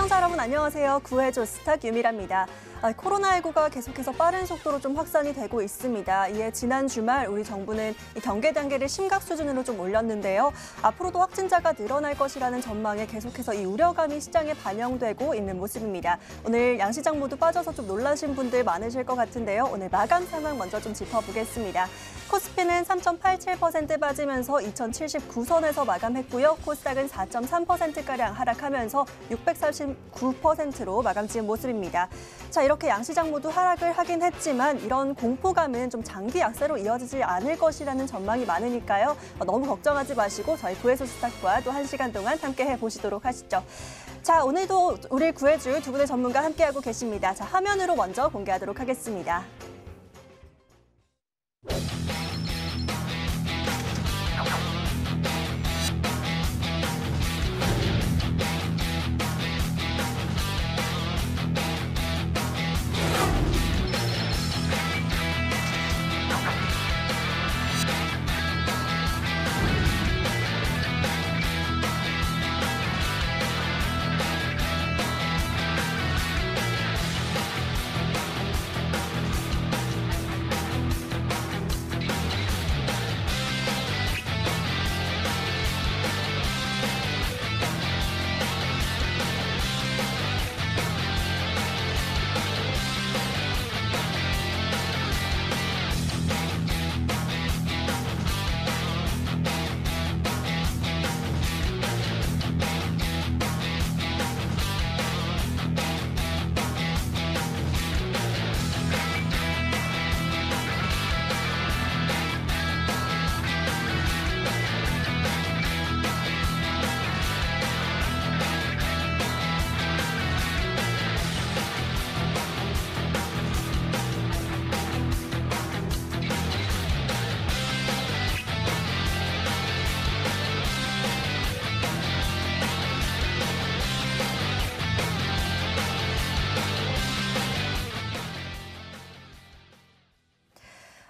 시청자 여러분 안녕하세요. 구해줘 스탁 유미라입니다. 코로나19가 계속해서 빠른 속도로 좀 확산이 되고 있습니다. 이에 지난 주말 우리 정부는 이 경계 단계를 심각 수준으로 좀 올렸는데요. 앞으로도 확진자가 늘어날 것이라는 전망에 계속해서 이 우려감이 시장에 반영되고 있는 모습입니다. 오늘 양시장 모두 빠져서 좀 놀라신 분들 많으실 것 같은데요. 오늘 마감 상황 먼저 좀 짚어보겠습니다. 코스피는 3.87% 빠지면서 2079선에서 마감했고요. 코스닥은 4.3%가량 하락하면서 649%로 마감 지은 모습입니다. 자, 이렇게 양시장 모두 하락을 하긴 했지만 이런 공포감은 좀 장기 약세로 이어지지 않을 것이라는 전망이 많으니까요. 너무 걱정하지 마시고 저희 구해줘 스탁과 또 1시간 동안 함께 해보시도록 하시죠. 자, 오늘도 우리 구해줄 두 분의 전문가 함께하고 계십니다. 자, 화면으로 먼저 공개하도록 하겠습니다.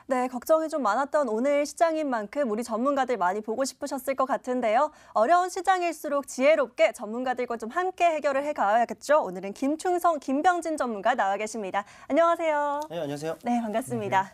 네, 걱정이 좀 많았던 오늘 시장인 만큼 우리 전문가들 많이 보고 싶으셨을 것 같은데요. 어려운 시장일수록 지혜롭게 전문가들과 좀 함께 해결을 해가야겠죠. 오늘은 김충성, 김병진 전문가 나와 계십니다. 안녕하세요. 네, 안녕하세요. 네, 반갑습니다.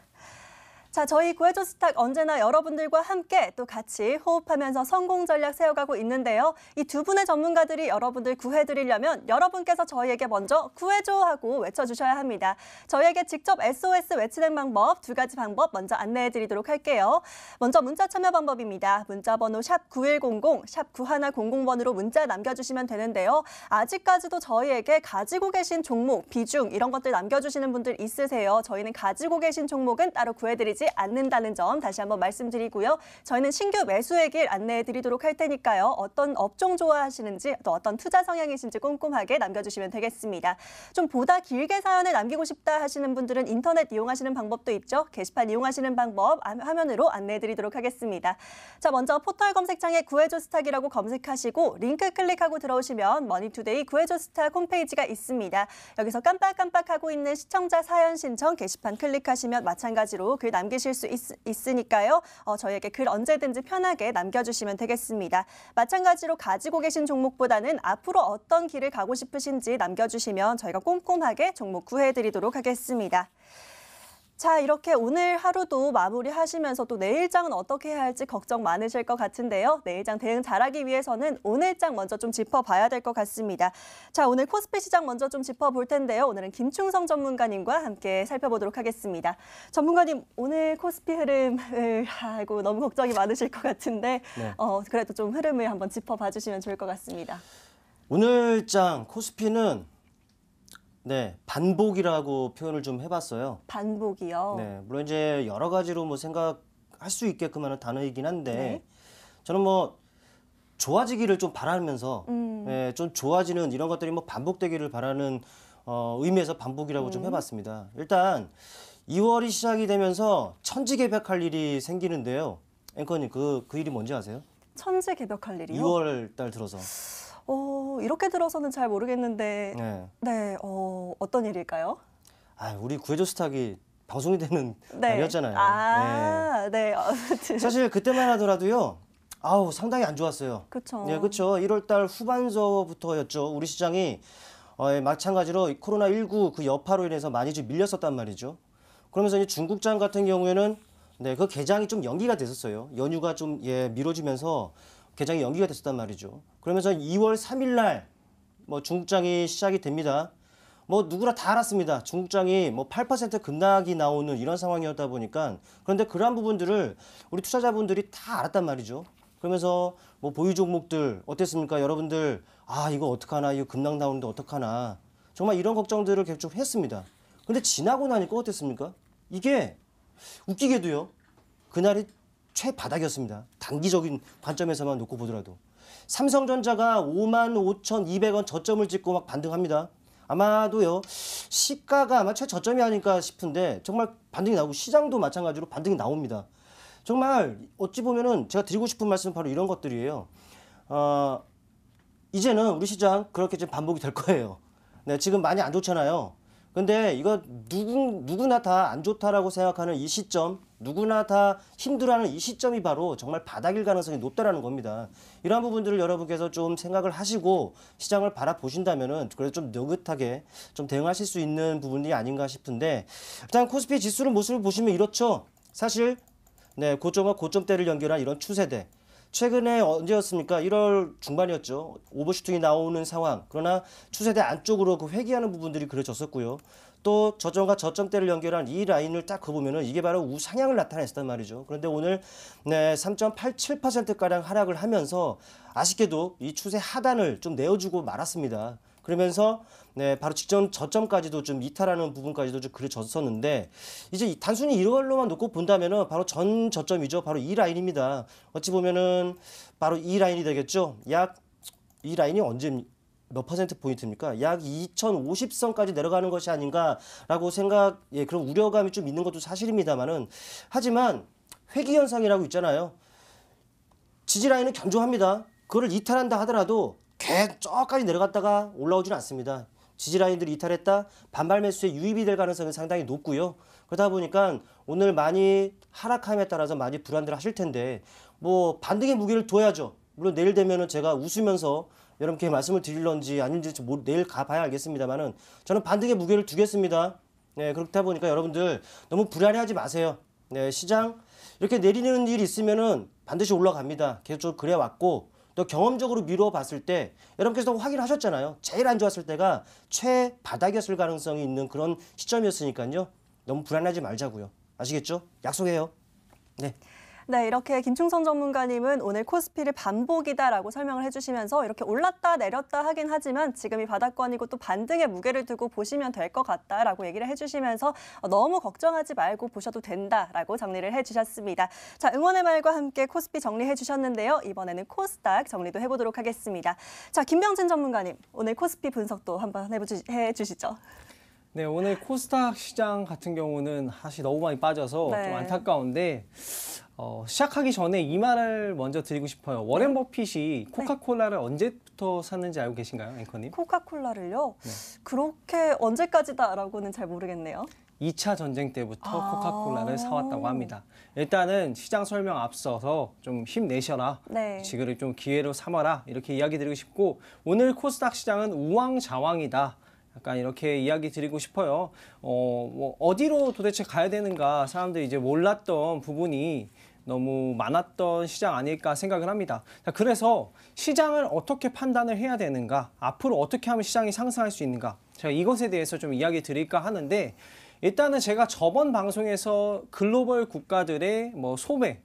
자, 저희 구해줘 스탁 언제나 여러분들과 함께 또 같이 호흡하면서 성공 전략 세워가고 있는데요. 이 두 분의 전문가들이 여러분들 구해드리려면 여러분께서 저희에게 먼저 구해줘 하고 외쳐주셔야 합니다. 저희에게 직접 SOS 외치는 방법 두 가지 방법 먼저 안내해드리도록 할게요. 먼저 문자 참여 방법입니다. 문자 번호 샵 9100, 샵 9100번으로 문자 남겨주시면 되는데요. 아직까지도 저희에게 가지고 계신 종목, 비중 이런 것들 남겨주시는 분들 있으세요. 저희는 가지고 계신 종목은 따로 구해드리지 않는다는 점 다시 한번 말씀드리고요. 저희는 신규 매수의 길 안내해 드리도록 할 테니까요. 어떤 업종 좋아하시는지 또 어떤 투자 성향이신지 꼼꼼하게 남겨주시면 되겠습니다. 좀 보다 길게 사연을 남기고 싶다 하시는 분들은 인터넷 이용하시는 방법도 있죠. 게시판 이용하시는 방법 화면으로 안내해 드리도록 하겠습니다. 자, 먼저 포털 검색창에 구해줘 스탁이라고 검색하시고 링크 클릭하고 들어오시면 머니투데이 구해줘 스탁 홈페이지가 있습니다. 여기서 깜빡깜빡하고 있는 시청자 사연 신청 게시판 클릭하시면 마찬가지로 글 남기실 수 있으니까요. 저희에게 글 언제든지 편하게 남겨주시면 되겠습니다. 마찬가지로 가지고 계신 종목보다는 앞으로 어떤 길을 가고 싶으신지 남겨주시면 저희가 꼼꼼하게 종목 구해드리도록 하겠습니다. 자, 이렇게 오늘 하루도 마무리하시면서 또 내일장은 어떻게 해야 할지 걱정 많으실 것 같은데요. 내일장 대응 잘하기 위해서는 오늘장 먼저 좀 짚어봐야 될 것 같습니다. 자, 오늘 코스피 시장 먼저 좀 짚어볼 텐데요. 오늘은 김충성 전문가님과 함께 살펴보도록 하겠습니다. 전문가님, 오늘 코스피 흐름을 아이고 너무 걱정이 많으실 것 같은데 네. 그래도 좀 흐름을 한번 짚어봐 주시면 좋을 것 같습니다. 오늘장 코스피는 네, 반복이라고 표현을 좀 해봤어요. 반복이요? 네, 물론 이제 여러 가지로 뭐 생각할 수 있게끔 하는 단어이긴 한데 네. 저는 뭐 좋아지기를 좀 바라면서 네, 좀 좋아지는 이런 것들이 뭐 반복되기를 바라는 의미에서 반복이라고 좀 해봤습니다. 일단 2월이 시작이 되면서 천지개벽할 일이 생기는데요. 앵커님 그 일이 뭔지 아세요? 천지개벽할 일이요? 2월 달 들어서. 이렇게 들어서는 잘 모르겠는데 네, 어떤 일일까요? 우리 구해줘 스탁이 방송이 되는 네. 날이었잖아요. 네. 사실 그때만 하더라도요. 아우 상당히 안 좋았어요. 그쵸. 네, 그렇죠. 1월 달 후반서부터였죠. 우리 시장이 마찬가지로 코로나19 그 여파로 인해서 많이 좀 밀렸었단 말이죠. 그러면서 이제 중국장 같은 경우에는 네, 그 개장이 좀 연기가 됐었어요. 연휴가 좀 미뤄지면서 개장이 연기가 됐었단 말이죠. 그러면서 2월 3일 날 뭐 중국장이 시작이 됩니다. 뭐 누구나 다 알았습니다. 중국장이 뭐 8% 급락이 나오는 이런 상황이었다 보니까 그런데 그러한 부분들을 우리 투자자분들이 다 알았단 말이죠. 그러면서 뭐 보유 종목들 어땠습니까? 여러분들 아 이거 어떡하나 이거 급락 나오는데 어떡하나 정말 이런 걱정들을 계속 했습니다. 근데 지나고 나니까 어땠습니까? 이게 웃기게도요. 그날이 최바닥이었습니다. 단기적인 관점에서만 놓고 보더라도. 삼성전자가 55,200원 저점을 찍고 막 반등합니다. 아마도요. 시가가 아마 최저점이 아닐까 싶은데 정말 반등이 나오고 시장도 마찬가지로 반등이 나옵니다. 정말 어찌 보면은 제가 드리고 싶은 말씀은 바로 이런 것들이에요. 이제는 우리 시장 그렇게 좀 반복이 될 거예요. 네, 지금 많이 안 좋잖아요. 근데 이거 누구나 다 안 좋다라고 생각하는 이 시점, 누구나 다 힘들어하는 이 시점이 바로 정말 바닥일 가능성이 높다라는 겁니다. 이러한 부분들을 여러분께서 좀 생각을 하시고 시장을 바라보신다면은 그래도 좀 느긋하게 좀 대응하실 수 있는 부분이 아닌가 싶은데 일단 코스피 지수를 모습을 보시면 이렇죠. 사실 네, 고점과 고점대를 연결한 이런 추세대. 최근에 언제였습니까? 1월 중반이었죠. 오버슈팅이 나오는 상황. 그러나 추세대 안쪽으로 그 회귀하는 부분들이 그려졌었고요. 또 저점과 저점대를 연결한 이 라인을 딱 그어보면은 이게 바로 우상향을 나타냈단 말이죠. 그런데 오늘 네, 3.87%가량 하락을 하면서 아쉽게도 이 추세 하단을 좀 내어주고 말았습니다. 그러면서 네, 바로 직전 저점까지도 좀 이탈하는 부분까지도 좀 그려졌었는데 이제 단순히 이걸로만 놓고 본다면은 바로 전 저점이죠. 바로 이 라인입니다. 어찌 보면은 바로 이 라인이 되겠죠. 약 이 라인이 언제 몇 퍼센트 포인트입니까? 약 2050선까지 내려가는 것이 아닌가라고 그런 우려감이 좀 있는 것도 사실입니다만은 하지만 회귀 현상이라고 있잖아요. 지지 라인은 견조합니다. 그거를 이탈한다 하더라도 저까지 내려갔다가 올라오지는 않습니다. 지지 라인들이 이탈했다 반발 매수에 유입이 될 가능성이 상당히 높고요. 그러다 보니까 오늘 많이 하락함에 따라서 많이 불안들 하실 텐데 뭐 반등의 무게를 둬야죠. 물론 내일 되면은 제가 웃으면서 여러분께 말씀을 드릴런지 아닌지 내일 가봐야 알겠습니다만은 저는 반등의 무게를 두겠습니다. 네, 그렇다 보니까 여러분들 너무 불안해하지 마세요. 네, 시장 이렇게 내리는 일이 있으면은 반드시 올라갑니다. 계속 좀 그래 왔고 또 경험적으로 미뤄봤을 때 여러분께서 확인하셨잖아요. 제일 안 좋았을 때가 최바닥이었을 가능성이 있는 그런 시점이었으니까요. 너무 불안하지 말자고요. 아시겠죠? 약속해요. 네. 네, 이렇게 김충성 전문가님은 오늘 코스피를 반복이다라고 설명을 해주시면서 이렇게 올랐다 내렸다 하긴 하지만 지금이 바닥권이고 또 반등의 무게를 두고 보시면 될 것 같다라고 얘기를 해주시면서 너무 걱정하지 말고 보셔도 된다라고 정리를 해주셨습니다. 자, 응원의 말과 함께 코스피 정리해 주셨는데요. 이번에는 코스닥 정리도 해보도록 하겠습니다. 자, 김병진 전문가님, 오늘 코스피 분석도 한번 해주시죠. 네, 오늘 코스닥 시장 같은 경우는 사실 너무 많이 빠져서 네. 좀 안타까운데 시작하기 전에 이 말을 먼저 드리고 싶어요. 워렌 버핏이 코카콜라를 언제부터 샀는지 알고 계신가요, 앵커님? 코카콜라를요? 네. 그렇게 언제까지다라고는 잘 모르겠네요. 2차 전쟁 때부터 코카콜라를 사왔다고 합니다. 일단은 시장 설명 앞서서 좀 힘내셔라. 네. 지금을 좀 기회로 삼아라. 이렇게 이야기 드리고 싶고 오늘 코스닥 시장은 우왕좌왕이다. 약간 이렇게 이야기 드리고 싶어요. 뭐 어디로 도대체 가야 되는가 사람들이 이제 몰랐던 부분이 너무 많았던 시장 아닐까 생각을 합니다. 자, 그래서 시장을 어떻게 판단을 해야 되는가, 앞으로 어떻게 하면 시장이 상승할 수 있는가, 제가 이것에 대해서 좀 이야기 드릴까 하는데 일단은 제가 저번 방송에서 글로벌 국가들의 뭐 소매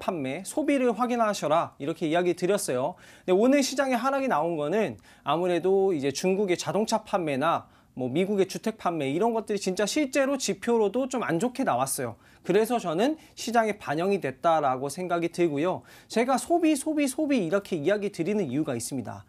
판매, 소비를 확인하셔라 이렇게 이야기 드렸어요. 근데 오늘 시장에 하락이 나온 거는 아무래도 이제 중국의 자동차 판매나 뭐 미국의 주택 판매 이런 것들이 진짜 실제로 지표로도 좀 안 좋게 나왔어요. 그래서 저는 시장에 반영이 됐다라고 생각이 들고요. 제가 소비 이렇게 이야기 드리는 이유가 있습니다.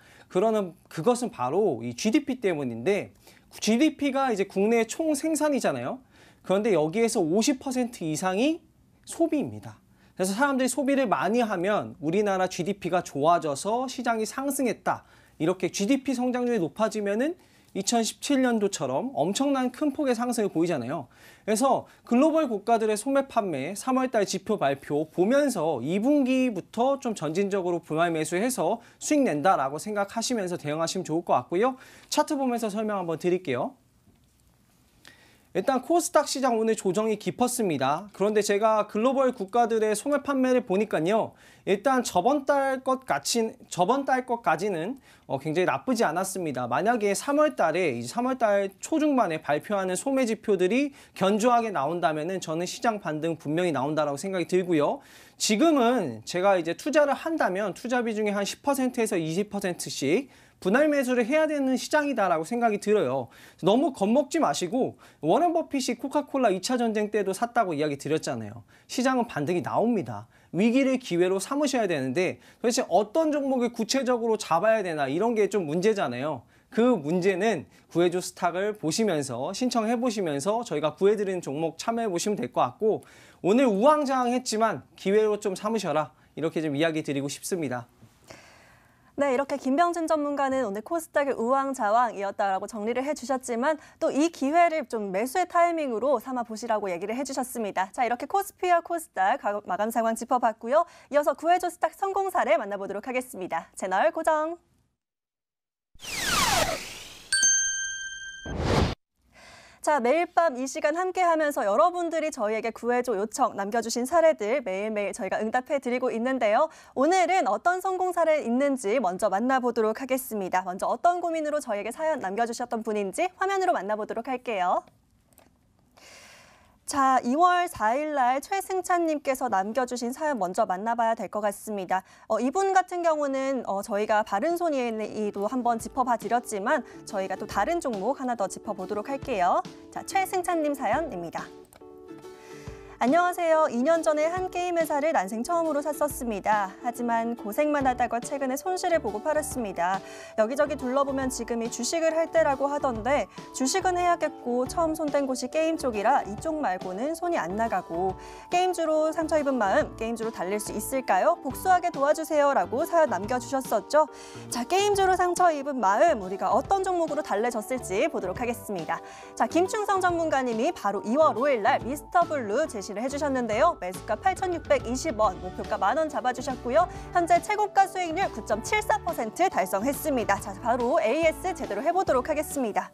그것은 바로 이 GDP 때문인데 GDP가 이제 국내의 총 생산이잖아요. 그런데 여기에서 50% 이상이 소비입니다. 그래서 사람들이 소비를 많이 하면 우리나라 GDP가 좋아져서 시장이 상승했다. 이렇게 GDP 성장률이 높아지면은 2017년도처럼 엄청난 큰 폭의 상승을 보이잖아요. 그래서 글로벌 국가들의 소매 판매 3월달 지표 발표 보면서 2분기부터 좀 전진적으로 분할 매수해서 수익 낸다라고 생각하시면서 대응하시면 좋을 것 같고요. 차트 보면서 설명 한번 드릴게요. 일단 코스닥 시장 오늘 조정이 깊었습니다. 그런데 제가 글로벌 국가들의 소매 판매를 보니까요. 일단 저번 달 것까지는 굉장히 나쁘지 않았습니다. 만약에 3월 달에 3월 달 초중반에 발표하는 소매 지표들이 견조하게 나온다면은 저는 시장 반등 분명히 나온다라고 생각이 들고요. 지금은 제가 이제 투자를 한다면 투자 비중이 한 10%에서 20%씩 분할 매수를 해야 되는 시장이다라고 생각이 들어요. 너무 겁먹지 마시고 워런 버핏이 코카콜라 2차 전쟁 때도 샀다고 이야기 드렸잖아요. 시장은 반등이 나옵니다. 위기를 기회로 삼으셔야 되는데 도대체 어떤 종목을 구체적으로 잡아야 되나 이런 게 좀 문제잖아요. 그 문제는 구해줘 스탁을 보시면서 신청해 보시면서 저희가 구해드리는 종목 참여해 보시면 될 것 같고 오늘 우왕좌왕했지만 기회로 좀 삼으셔라 이렇게 좀 이야기 드리고 싶습니다. 네, 이렇게 김병진 전문가는 오늘 코스닥의 우왕좌왕이었다라고 정리를 해주셨지만 또 이 기회를 좀 매수의 타이밍으로 삼아 보시라고 얘기를 해주셨습니다. 자, 이렇게 코스피와 코스닥 마감 상황 짚어봤고요. 이어서 구해줘 스탁 성공 사례 만나보도록 하겠습니다. 채널 고정. 자, 매일 밤 이 시간 함께하면서 여러분들이 저희에게 구해줘 요청 남겨주신 사례들 매일매일 저희가 응답해드리고 있는데요. 오늘은 어떤 성공 사례 있는지 먼저 만나보도록 하겠습니다. 먼저 어떤 고민으로 저희에게 사연 남겨주셨던 분인지 화면으로 만나보도록 할게요. 자, 2월 4일 날 최승찬님께서 남겨주신 사연 먼저 만나봐야 될 것 같습니다. 이분 같은 경우는 저희가 바른손이도 한번 짚어봐 드렸지만 저희가 또 다른 종목 하나 더 짚어보도록 할게요. 자, 최승찬님 사연입니다. 안녕하세요. 2년 전에 한 게임 회사를 난생 처음으로 샀었습니다. 하지만 고생만 하다가 최근에 손실을 보고 팔았습니다. 여기저기 둘러보면 지금이 주식을 할 때라고 하던데 주식은 해야겠고 처음 손댄 곳이 게임 쪽이라 이쪽 말고는 손이 안 나가고 게임주로 상처 입은 마음 게임주로 달릴 수 있을까요? 복수하게 도와주세요 라고 사연 남겨주셨었죠. 자, 게임주로 상처 입은 마음 우리가 어떤 종목으로 달래졌을지 보도록 하겠습니다. 자, 김충성 전문가님이 바로 2월 5일 날 미스터블루 제시를 해주셨는데요. 매수가 8,620원, 목표가 만원 잡아주셨고요. 현재 최고가 수익률 9.74% 달성했습니다. 자, 바로 AS 제대로 해보도록 하겠습니다.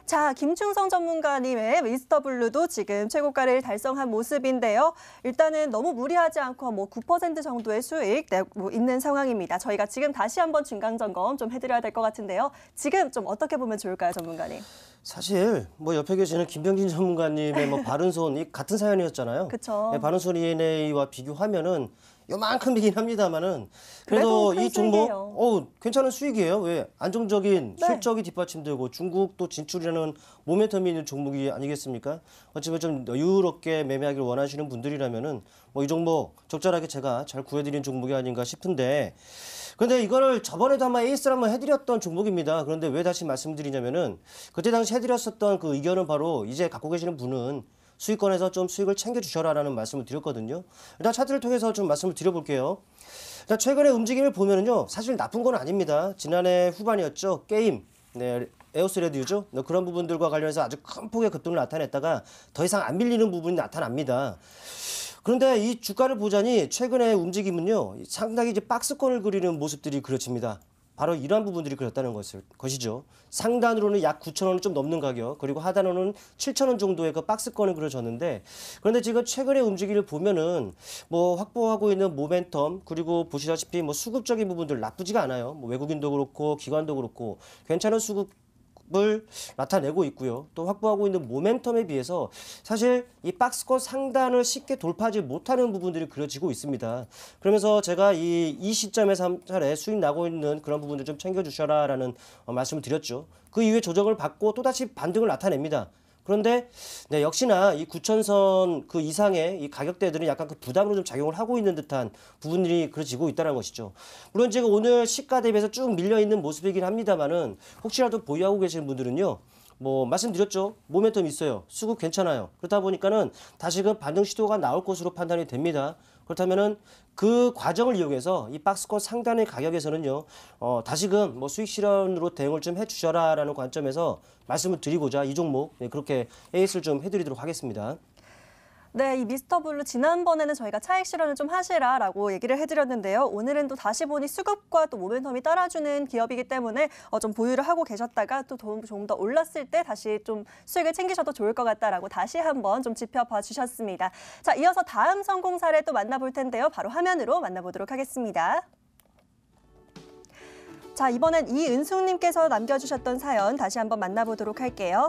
자, 김충성 전문가님의 미스터블루도 지금 최고가를 달성한 모습인데요. 일단은 너무 무리하지 않고 9% 정도의 수익 내고 있는 상황입니다. 저희가 지금 다시 한번 중간 점검 좀 해드려야 될 것 같은데요. 지금 좀 어떻게 보면 좋을까요, 전문가님? 사실 옆에 계시는 김병진 전문가님의 바른손이 같은 사연이었잖아요. 그쵸. 네, 바른손 ENA와 비교하면은 요만큼이긴 합니다만은 그래도 그래도 큰 이 종목 수익이에요. 괜찮은 수익이에요. 왜 안정적인 네. 실적이 뒷받침되고 중국도 진출이라는 모멘텀이 있는 종목이 아니겠습니까? 어쩌면 좀 여유롭게 매매하기를 원하시는 분들이라면은 이 종목 적절하게 제가 잘 구해드린 종목이 아닌가 싶은데. 근데 이거를 저번에도 아마 에이스를 한번 해드렸던 종목입니다. 그런데 왜 다시 말씀드리냐면은 그때 당시 해드렸었던 그 의견은 바로 이제 갖고 계시는 분은 수익권에서 좀 수익을 챙겨주셔라라는 말씀을 드렸거든요. 일단 차트를 통해서 좀 말씀을 드려볼게요. 일단 최근의 움직임을 보면은요, 사실 나쁜 건 아닙니다. 지난해 후반이었죠. 게임, 네, 에오스 레드유죠. 그런 부분들과 관련해서 아주 큰 폭의 급등을 나타냈다가 더 이상 안 밀리는 부분이 나타납니다. 그런데 이 주가를 보자니 최근의 움직임은요, 상당히 이제 박스권을 그리는 모습들이 그려집니다. 바로 이러한 부분들이 그렸다는 것이죠. 상단으로는 약 9,000원을 좀 넘는 가격, 그리고 하단으로는 7,000원 정도의 그 박스권을 그려졌는데, 그런데 지금 최근의 움직임을 보면은 확보하고 있는 모멘텀, 그리고 보시다시피 수급적인 부분들 나쁘지가 않아요. 외국인도 그렇고 기관도 그렇고 괜찮은 수급을 나타내고 있고요. 또 확보하고 있는 모멘텀에 비해서 사실 이 박스권 상단을 쉽게 돌파하지 못하는 부분들이 그려지고 있습니다. 그러면서 제가 이 시점에서 한 차례 수익 나고 있는 그런 부분들 좀 챙겨주셔라라는 말씀을 드렸죠. 그 이후에 조정을 받고 또다시 반등을 나타냅니다. 그런데 네, 역시나 이 9,000선 그 이상의 이 가격대들은 약간 그 부담으로 좀 작용을 하고 있는 듯한 부분들이 그려지고 있다는 것이죠. 물론 제가 오늘 시가 대비해서 쭉 밀려 있는 모습이긴 합니다만은 혹시라도 보유하고 계시는 분들은요. 말씀드렸죠. 모멘텀 있어요. 수급 괜찮아요. 그렇다 보니까는 다시금 반등 시도가 나올 것으로 판단이 됩니다. 그렇다면은 그 과정을 이용해서 이 박스권 상단의 가격에서는요, 다시금 뭐 수익 실현으로 대응을 좀 해주셔라라는 관점에서 말씀을 드리고자 이 종목 그렇게 에이스를 좀 해드리도록 하겠습니다. 네, 이 미스터블루 지난번에는 저희가 차익 실현을 좀 하시라라고 얘기를 해드렸는데요. 오늘은 또 다시 보니 수급과 또 모멘텀이 따라주는 기업이기 때문에 좀 보유를 하고 계셨다가 또 조금 더 올랐을 때 다시 좀 수익을 챙기셔도 좋을 것 같다라고 다시 한번 좀 짚어봐 주셨습니다. 자, 이어서 다음 성공 사례 또 만나볼 텐데요. 바로 화면으로 만나보도록 하겠습니다. 자, 이번엔 이은숙님께서 남겨주셨던 사연 다시 한번 만나보도록 할게요.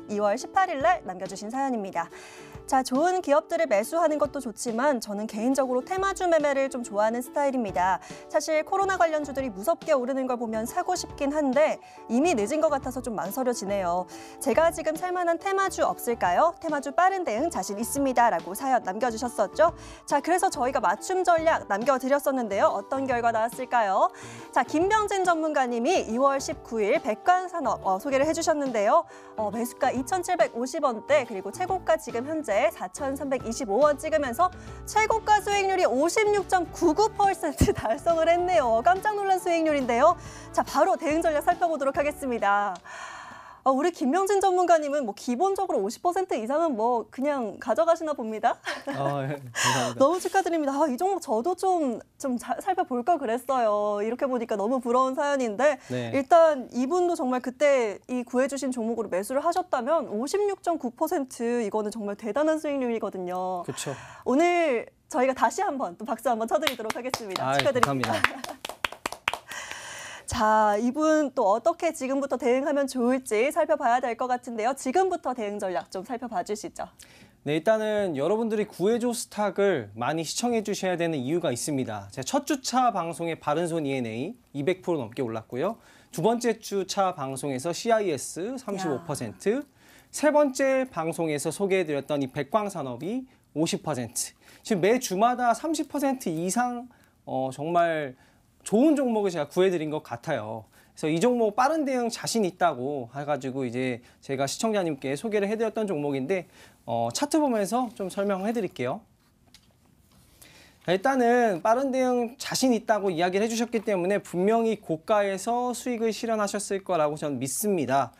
2월 18일 날 남겨주신 사연입니다. 자, 좋은 기업들을 매수하는 것도 좋지만 저는 개인적으로 테마주 매매를 좀 좋아하는 스타일입니다. 사실 코로나 관련주들이 무섭게 오르는 걸 보면 사고 싶긴 한데 이미 늦은 것 같아서 좀 망설여지네요. 제가 지금 살만한 테마주 없을까요? 테마주 빠른 대응 자신 있습니다. 라고 사연 남겨주셨었죠. 자, 그래서 저희가 맞춤 전략 남겨드렸었는데요. 어떤 결과 나왔을까요? 자, 김병진 전문가님이 2월 19일 백관산업 소개를 해주셨는데요. 매수가 2,750원대 그리고 최고가 지금 현재 4,325원 찍으면서 최고가 수익률이 56.99% 달성을 했네요. 깜짝 놀란 수익률인데요. 자, 바로 대응 전략 살펴보도록 하겠습니다. 우리 김명진 전문가님은 뭐 기본적으로 50% 이상은 뭐 그냥 가져가시나 봅니다. 예, 감사합니다. 너무 축하드립니다. 이 종목 저도 좀 살펴볼 걸 그랬어요. 이렇게 보니까 너무 부러운 사연인데 네. 일단 이분도 정말 그때 이 구해주신 종목으로 매수를 하셨다면 56.9% 이거는 정말 대단한 수익률이거든요. 그렇죠. 오늘 저희가 다시 한번 또 박수 한번 쳐드리도록 하겠습니다. 축하드립니다. 감사합니다. 자, 이분 또 어떻게 지금부터 대응하면 좋을지 살펴봐야 될 것 같은데요. 지금부터 대응 전략 좀 살펴봐 주시죠. 네, 일단은 여러분들이 구해줘 스탁을 많이 시청해 주셔야 되는 이유가 있습니다. 제 첫 주차 방송에 바른손 E&A 200% 넘게 올랐고요. 두 번째 주차 방송에서 CIS 35%, 세 번째 방송에서 소개해드렸던 이 백광산업이 50%. 지금 매 주마다 30% 이상 정말 좋은 종목을 제가 구해드린 것 같아요. 그래서 이 종목 빠른 대응 자신 있다고 해가지고 이제 제가 시청자님께 소개를 해드렸던 종목인데 차트 보면서 좀 설명을 해드릴게요. 일단은 빠른 대응 자신 있다고 이야기를 해주셨기 때문에 분명히 고가에서 수익을 실현하셨을 거라고 저는 믿습니다.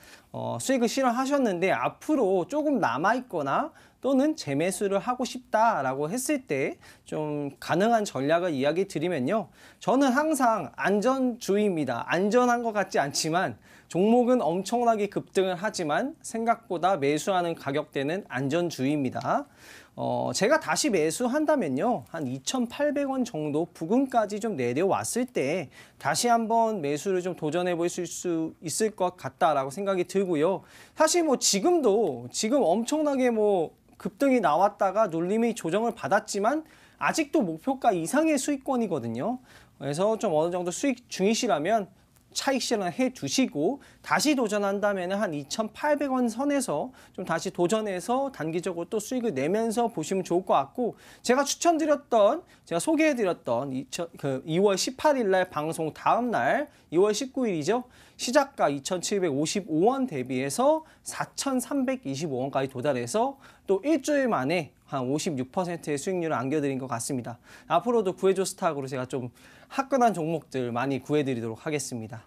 수익을 실현하셨는데 앞으로 조금 남아있거나 또는 재매수를 하고 싶다라고 했을 때 좀 가능한 전략을 이야기 드리면요. 저는 항상 안전주의입니다. 안전한 것 같지 않지만 종목은 엄청나게 급등을 하지만 생각보다 매수하는 가격대는 안전주의입니다. 제가 다시 매수한다면요. 한 2,800원 정도 부근까지 좀 내려왔을 때 다시 한번 매수를 좀 도전해 보실 수 있을 것 같다라고 생각이 들고요. 사실 뭐 지금 엄청나게 뭐 급등이 나왔다가 눌림이 조정을 받았지만 아직도 목표가 이상의 수익권이거든요. 그래서 좀 어느 정도 수익 중이시라면 차익 실현해 두시고 다시 도전한다면 한 2,800원 선에서 좀 다시 도전해서 단기적으로 또 수익을 내면서 보시면 좋을 것 같고 제가 소개해드렸던 2월 18일 날 방송 다음 날 2월 19일이죠. 시작가 2,755원 대비해서 4,325원까지 도달해서 또 일주일 만에 한 56%의 수익률을 안겨드린 것 같습니다. 앞으로도 구해줘 스탁으로 제가 좀 화끈한 종목들 많이 구해드리도록 하겠습니다.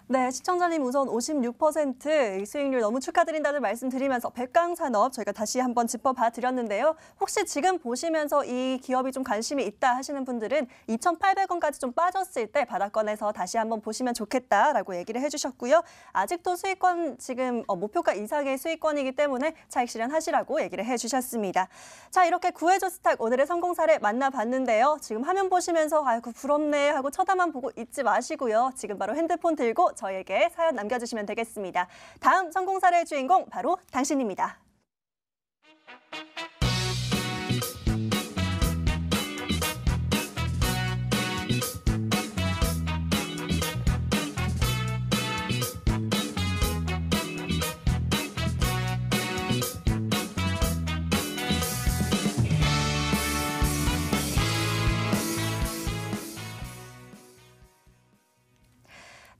네, 시청자님 우선 56% 수익률 너무 축하드린다는 말씀 드리면서 백광산업 저희가 다시 한번 짚어봐 드렸는데요. 혹시 지금 보시면서 이 기업이 좀 관심이 있다 하시는 분들은 2,800원까지 좀 빠졌을 때 바닥권에서 다시 한번 보시면 좋겠다라고 얘기를 해주셨고요. 아직도 수익권 지금 목표가 이상의 수익권이기 때문에 차익 실현하시라고 얘기를 해주셨습니다. 자, 이렇게 구해줘 스탁 오늘의 성공 사례 만나봤는데요. 지금 화면 보시면서 아이고 부럽네 하고 쳐다만 보고 있지 마시고요. 지금 바로 핸드폰 들고 저에게 사연 남겨주시면 되겠습니다. 다음 성공 사례의 주인공 바로 당신입니다.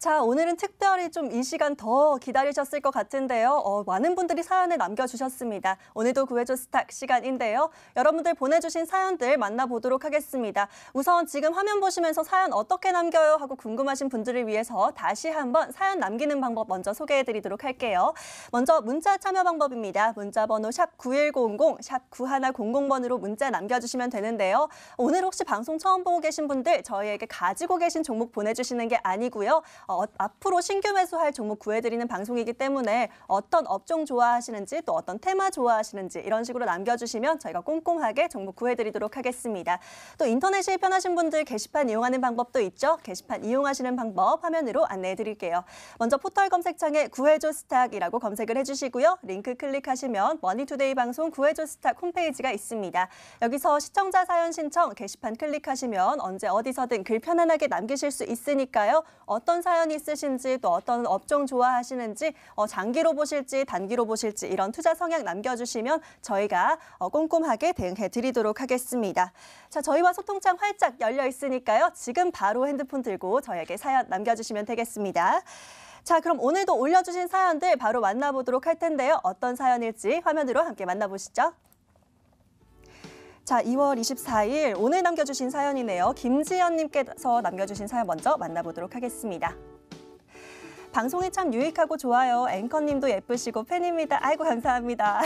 자, 오늘은 특별히 좀 이 시간 더 기다리셨을 것 같은데요. 많은 분들이 사연을 남겨주셨습니다. 오늘도 구해줘 스탁 시간인데요. 여러분들 보내주신 사연들 만나보도록 하겠습니다. 우선 지금 화면 보시면서 사연 어떻게 남겨요 하고 궁금하신 분들을 위해서 다시 한번 사연 남기는 방법 먼저 소개해드리도록 할게요. 먼저 문자 참여 방법입니다. 문자 번호 샵9100, 샵 9100번으로 문자 남겨주시면 되는데요. 오늘 혹시 방송 처음 보고 계신 분들 저희에게 가지고 계신 종목 보내주시는 게 아니고요. 앞으로 신규 매수할 종목 구해드리는 방송이기 때문에 어떤 업종 좋아하시는지 또 어떤 테마 좋아하시는지 이런 식으로 남겨주시면 저희가 꼼꼼하게 종목 구해드리도록 하겠습니다. 또 인터넷이 편하신 분들 게시판 이용하는 방법도 있죠. 게시판 이용하시는 방법 화면으로 안내해드릴게요. 먼저 포털 검색창에 구해줘 스탁이라고 검색을 해주시고요. 링크 클릭하시면 머니투데이 방송 구해줘 스탁 홈페이지가 있습니다. 여기서 시청자 사연 신청 게시판 클릭하시면 언제 어디서든 글 편안하게 남기실 수 있으니까요. 어떤 사연이 있으신지 또 어떤 업종 좋아하시는지 장기로 보실지 단기로 보실지 이런 투자 성향 남겨주시면 저희가 꼼꼼하게 대응해 드리도록 하겠습니다. 자, 저희와 소통창 활짝 열려 있으니까요. 지금 바로 핸드폰 들고 저희에게 사연 남겨주시면 되겠습니다. 자, 그럼 오늘도 올려주신 사연들 바로 만나보도록 할 텐데요. 어떤 사연일지 화면으로 함께 만나보시죠. 자, 2월 24일 오늘 남겨주신 사연이네요. 김지연님께서 남겨주신 사연 먼저 만나보도록 하겠습니다. 방송이 참 유익하고 좋아요. 앵커님도 예쁘시고 팬입니다. 아이고 감사합니다.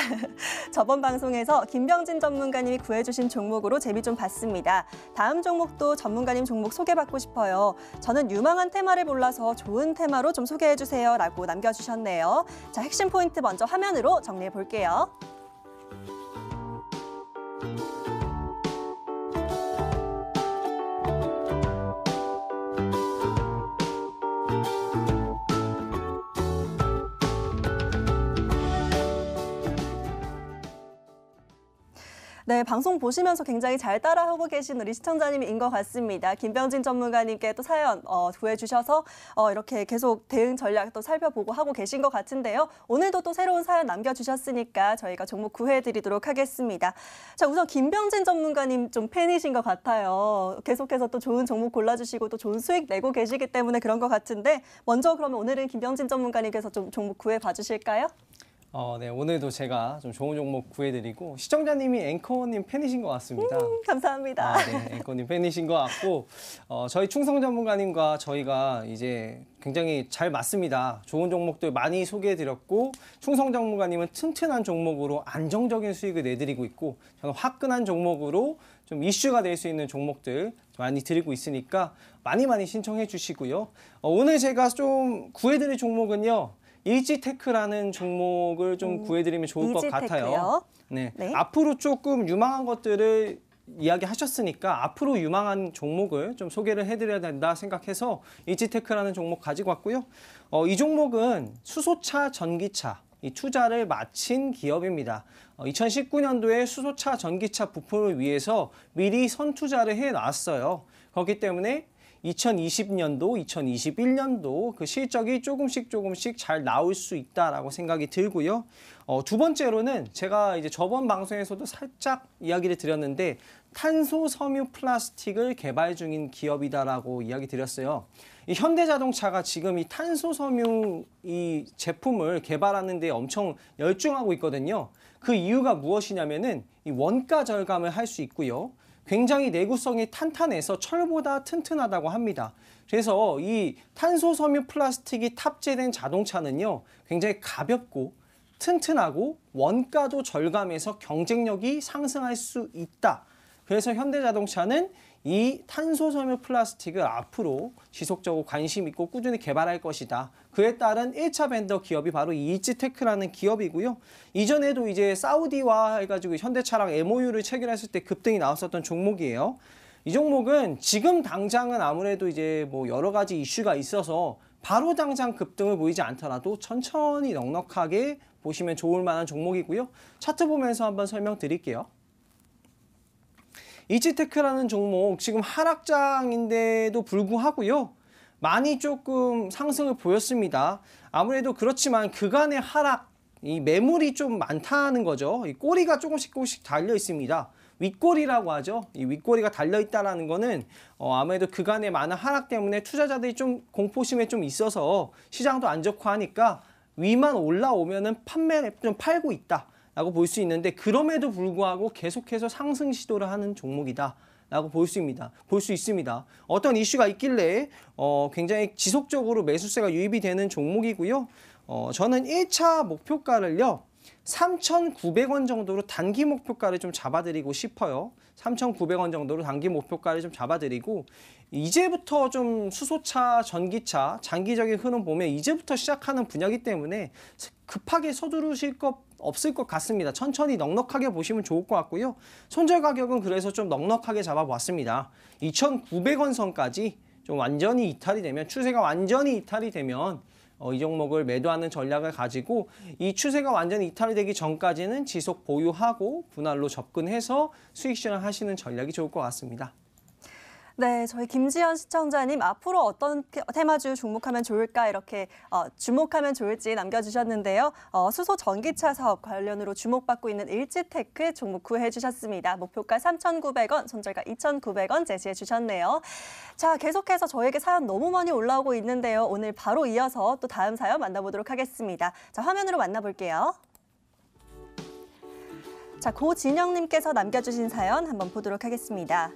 저번 방송에서 김병진 전문가님이 구해주신 종목으로 재미 좀 봤습니다. 다음 종목도 전문가님 종목 소개받고 싶어요. 저는 유망한 테마를 몰라서 좋은 테마로 좀 소개해주세요. 라고 남겨주셨네요. 자, 핵심 포인트 먼저 화면으로 정리해 볼게요. 네, 방송 보시면서 굉장히 잘 따라하고 계신 우리 시청자님인 것 같습니다. 김병진 전문가님께 또 사연 구해주셔서 이렇게 계속 대응 전략도 살펴보고 하고 계신 것 같은데요. 오늘도 또 새로운 사연 남겨주셨으니까 저희가 종목 구해드리도록 하겠습니다. 자, 우선 김병진 전문가님 좀 팬이신 것 같아요. 계속해서 또 좋은 종목 골라주시고 또 좋은 수익 내고 계시기 때문에 그런 것 같은데 먼저 그러면 오늘은 김병진 전문가님께서 좀 종목 구해봐 주실까요? 네, 오늘도 제가 좀 좋은 종목 구해드리고 시청자님이 앵커님 팬이신 것 같습니다. 감사합니다. 네, 앵커님 팬이신 것 같고 저희 충성 전문가님과 저희가 이제 굉장히 잘 맞습니다. 좋은 종목들 많이 소개해드렸고 충성 전문가님은 튼튼한 종목으로 안정적인 수익을 내드리고 있고 저는 화끈한 종목으로 좀 이슈가 될 수 있는 종목들 많이 드리고 있으니까 많이 신청해 주시고요. 오늘 제가 좀 구해드릴 종목은요. 일지테크라는 종목을 좀 구해드리면 좋을 것 같아요. 네. 앞으로 조금 유망한 것들을 이야기하셨으니까 앞으로 유망한 종목을 좀 소개를 해드려야 된다 생각해서 일지테크라는 종목 가지고 왔고요. 이 종목은 수소차, 전기차 이 투자를 마친 기업입니다. 2019년도에 수소차, 전기차 부품을 위해서 미리 선투자를 해놨어요. 그렇기 때문에 2020년도, 2021년도 그 실적이 조금씩 잘 나올 수 있다라고 생각이 들고요. 두 번째로는 제가 이제 저번 방송에서도 살짝 이야기를 드렸는데 탄소 섬유 플라스틱을 개발 중인 기업이다라고 이야기 드렸어요. 이 현대자동차가 지금 이 탄소 섬유 이 제품을 개발하는 데 엄청 열중하고 있거든요. 그 이유가 무엇이냐면은 이 원가 절감을 할 수 있고요. 굉장히 내구성이 탄탄해서 철보다 튼튼하다고 합니다. 그래서 이 탄소 섬유 플라스틱이 탑재된 자동차는요, 굉장히 가볍고 튼튼하고 원가도 절감해서 경쟁력이 상승할 수 있다. 그래서 현대자동차는 이 탄소 섬유 플라스틱을 앞으로 지속적으로 관심 있고 꾸준히 개발할 것이다. 그에 따른 1차 벤더 기업이 바로 이 일지테크라는 기업이고요. 이전에도 이제 사우디와 해가지고 현대차랑 MOU를 체결했을 때 급등이 나왔었던 종목이에요. 이 종목은 지금 당장은 아무래도 이제 뭐 여러 가지 이슈가 있어서 바로 당장 급등을 보이지 않더라도 천천히 넉넉하게 보시면 좋을 만한 종목이고요. 차트 보면서 한번 설명드릴게요. 일지테크라는 종목 지금 하락장인데도 불구하고요. 많이 조금 상승을 보였습니다. 아무래도 그렇지만 그간의 하락, 이 매물이 좀 많다는 거죠. 이 꼬리가 조금씩 달려 있습니다. 윗골이라고 하죠. 이 윗골이가 달려있다라는 거는 아무래도 그간의 많은 하락 때문에 투자자들이 좀 공포심에 좀 있어서 시장도 안 좋고 하니까 위만 올라오면은 판매를 좀 팔고 있다라고 볼 수 있는데 그럼에도 불구하고 계속해서 상승 시도를 하는 종목이다. 라고 볼 수 있습니다. 어떤 이슈가 있길래 굉장히 지속적으로 매수세가 유입이 되는 종목이고요. 저는 1차 목표가를요. 3,900원 정도로 단기 목표가를 좀 잡아드리고 싶어요. 3,900원 정도로 단기 목표가를 좀 잡아드리고 이제부터 좀 수소차, 전기차, 장기적인 흐름 보면 이제부터 시작하는 분야이기 때문에 급하게 서두르실 것 없을 것 같습니다. 천천히 넉넉하게 보시면 좋을 것 같고요. 손절 가격은 그래서 좀 넉넉하게 잡아봤습니다. 2,900원 선까지 좀 완전히 이탈이 되면 추세가 완전히 이탈이 되면 이 종목을 매도하는 전략을 가지고 이 추세가 완전히 이탈이 되기 전까지는 지속 보유하고 분할로 접근해서 수익 실현하시는 전략이 좋을 것 같습니다. 네, 저희 김지연 시청자님 앞으로 어떤 테마주 주목하면 좋을까 이렇게 주목하면 좋을지 남겨주셨는데요. 수소 전기차 사업 관련으로 주목받고 있는 일지테크 종목 구해 주셨습니다. 목표가 3,900원, 손절가 2,900원 제시해 주셨네요. 자, 계속해서 저에게 사연 너무 많이 올라오고 있는데요. 오늘 바로 이어서 또 다음 사연 만나보도록 하겠습니다. 자, 화면으로 만나볼게요. 자, 고진영님께서 남겨주신 사연 한번 보도록 하겠습니다.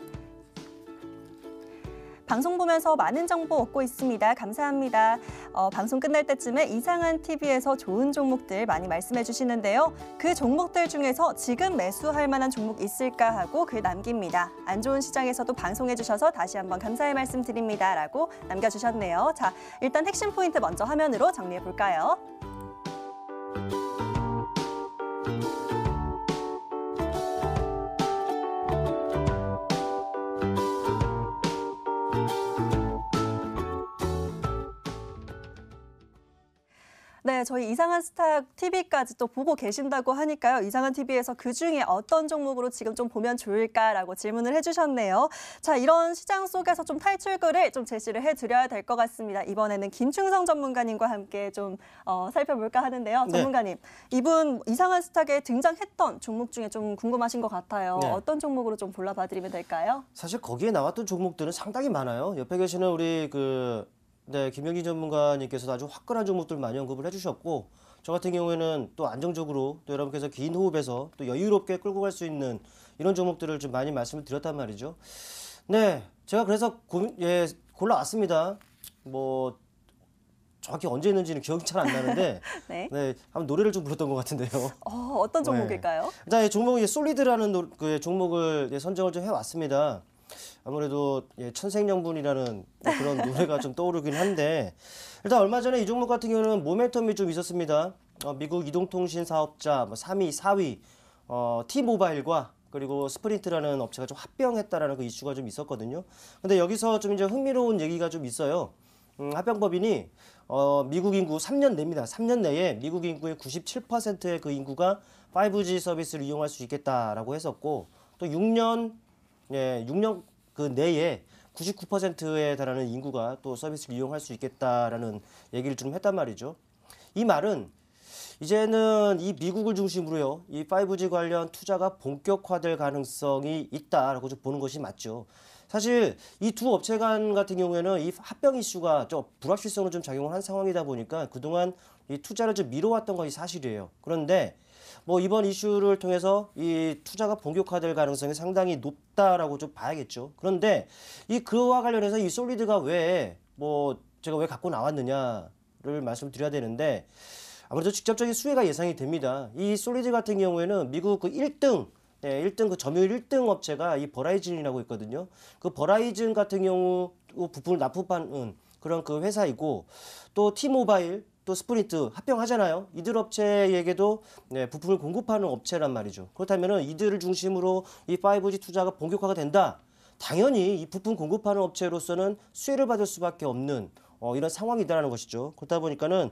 방송 보면서 많은 정보 얻고 있습니다. 감사합니다. 방송 끝날 때쯤에 이상한 TV에서 좋은 종목들 많이 말씀해 주시는데요. 그 종목들 중에서 지금 매수할 만한 종목 있을까 하고 글 남깁니다. 안 좋은 시장에서도 방송해 주셔서 다시 한번 감사의 말씀 드립니다. 라고 남겨주셨네요. 자, 일단 핵심 포인트 먼저 화면으로 정리해 볼까요? 네, 저희 이상한 스타 TV까지 또 보고 계신다고 하니까요. 이상한 TV에서 그중에 어떤 종목으로 지금 좀 보면 좋을까라고 질문을 해주셨네요. 자, 이런 시장 속에서 좀 탈출구를 좀 제시를 해드려야 될 것 같습니다. 이번에는 김충성 전문가님과 함께 좀 살펴볼까 하는데요. 전문가님, 이분 이상한 스탁에 등장했던 종목 중에 좀 궁금하신 것 같아요. 네. 어떤 종목으로 좀 골라봐드리면 될까요? 사실 거기에 나왔던 종목들은 상당히 많아요. 옆에 계시는 우리 김영기 전문가님께서도 아주 화끈한 종목들 많이 언급을 해주셨고, 저 같은 경우에는 또 안정적으로 또 여러분께서 긴 호흡에서 또 여유롭게 끌고 갈 수 있는 이런 종목들을 좀 많이 말씀을 드렸단 말이죠. 네, 제가 그래서 골라왔습니다. 뭐 정확히 언제 했는지는 기억이 잘 안 나는데, 네. 한번 노래를 좀 불렀던 것 같은데요. 어떤 종목일까요? 일단 종목이 솔리드라는 그 종목을 선정을 좀 해왔습니다. 아무래도 천생연분이라는 그런 노래가 좀 떠오르긴 한데, 일단 얼마 전에 이 종목 같은 경우는 모멘텀이 좀 있었습니다. 미국 이동통신 사업자 3위, 4위 T-모바일과 그리고 스프린트라는 업체가 좀 합병했다라는 그 이슈가 좀 있었거든요. 근데 여기서 좀 이제 흥미로운 얘기가 좀 있어요. 합병법인이 미국 인구 3년 내입니다. 3년 내에 미국 인구의 97%의 그 인구가 5G 서비스를 이용할 수 있겠다라고 했었고, 또 6년 그 내에 99%에 달하는 인구가 또 서비스를 이용할 수 있겠다라는 얘기를 좀 했단 말이죠. 이 말은 이제는 이 미국을 중심으로요, 이 5G 관련 투자가 본격화될 가능성이 있다라고 좀 보는 것이 맞죠. 사실 이 두 업체 간 같은 경우에는 이 합병 이슈가 좀 불확실성으로 좀 작용을 한 상황이다 보니까 그동안 이 투자를 좀 미뤄왔던 것이 사실이에요. 그런데 뭐 이번 이슈를 통해서 이 투자가 본격화될 가능성이 상당히 높다라고 좀 봐야겠죠. 그런데 그와 관련해서 이 솔리드가 제가 왜 갖고 나왔느냐를 말씀드려야 되는데, 아무래도 직접적인 수혜가 예상이 됩니다. 이 솔리드 같은 경우에는 미국 그 1등 그 점유율 1등 업체가 이 버라이즌이라고 있거든요. 그 버라이즌 같은 경우 부품을 납품하는 그런 그 회사이고, 또 T-모바일, 또 스프린트 합병하잖아요. 이들 업체에게도 부품을 공급하는 업체란 말이죠. 그렇다면 이들을 중심으로 이 5G 투자가 본격화가 된다. 당연히 이 부품 공급하는 업체로서는 수혜를 받을 수밖에 없는 이런 상황이다라는 것이죠. 그렇다 보니까는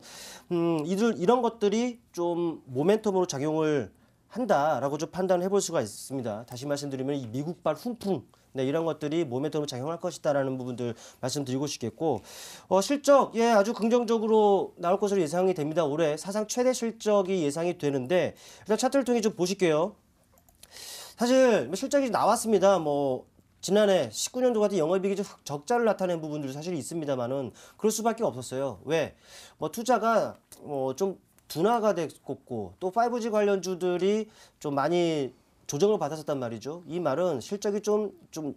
이런 것들이 좀 모멘텀으로 작용을 한다라고 좀 판단을 해볼 수가 있습니다. 다시 말씀드리면 이 미국발 훈풍, 이런 것들이 모멘텀으로 작용할 것이다라는 부분들 말씀드리고 싶겠고, 실적 아주 긍정적으로 나올 것으로 예상이 됩니다. 올해 사상 최대 실적이 예상이 되는데, 일단 차트를 통해 좀 보실게요. 사실 뭐 실적이 나왔습니다. 뭐 지난해 19년도 같은 영업이익이 좀 적자를 나타낸 부분들이 사실 있습니다만은 그럴 수밖에 없었어요. 왜? 뭐 투자가 좀 둔화가 됐고 또 5G 관련주들이 좀 많이 조정을 받았었단 말이죠. 이 말은 실적이 좀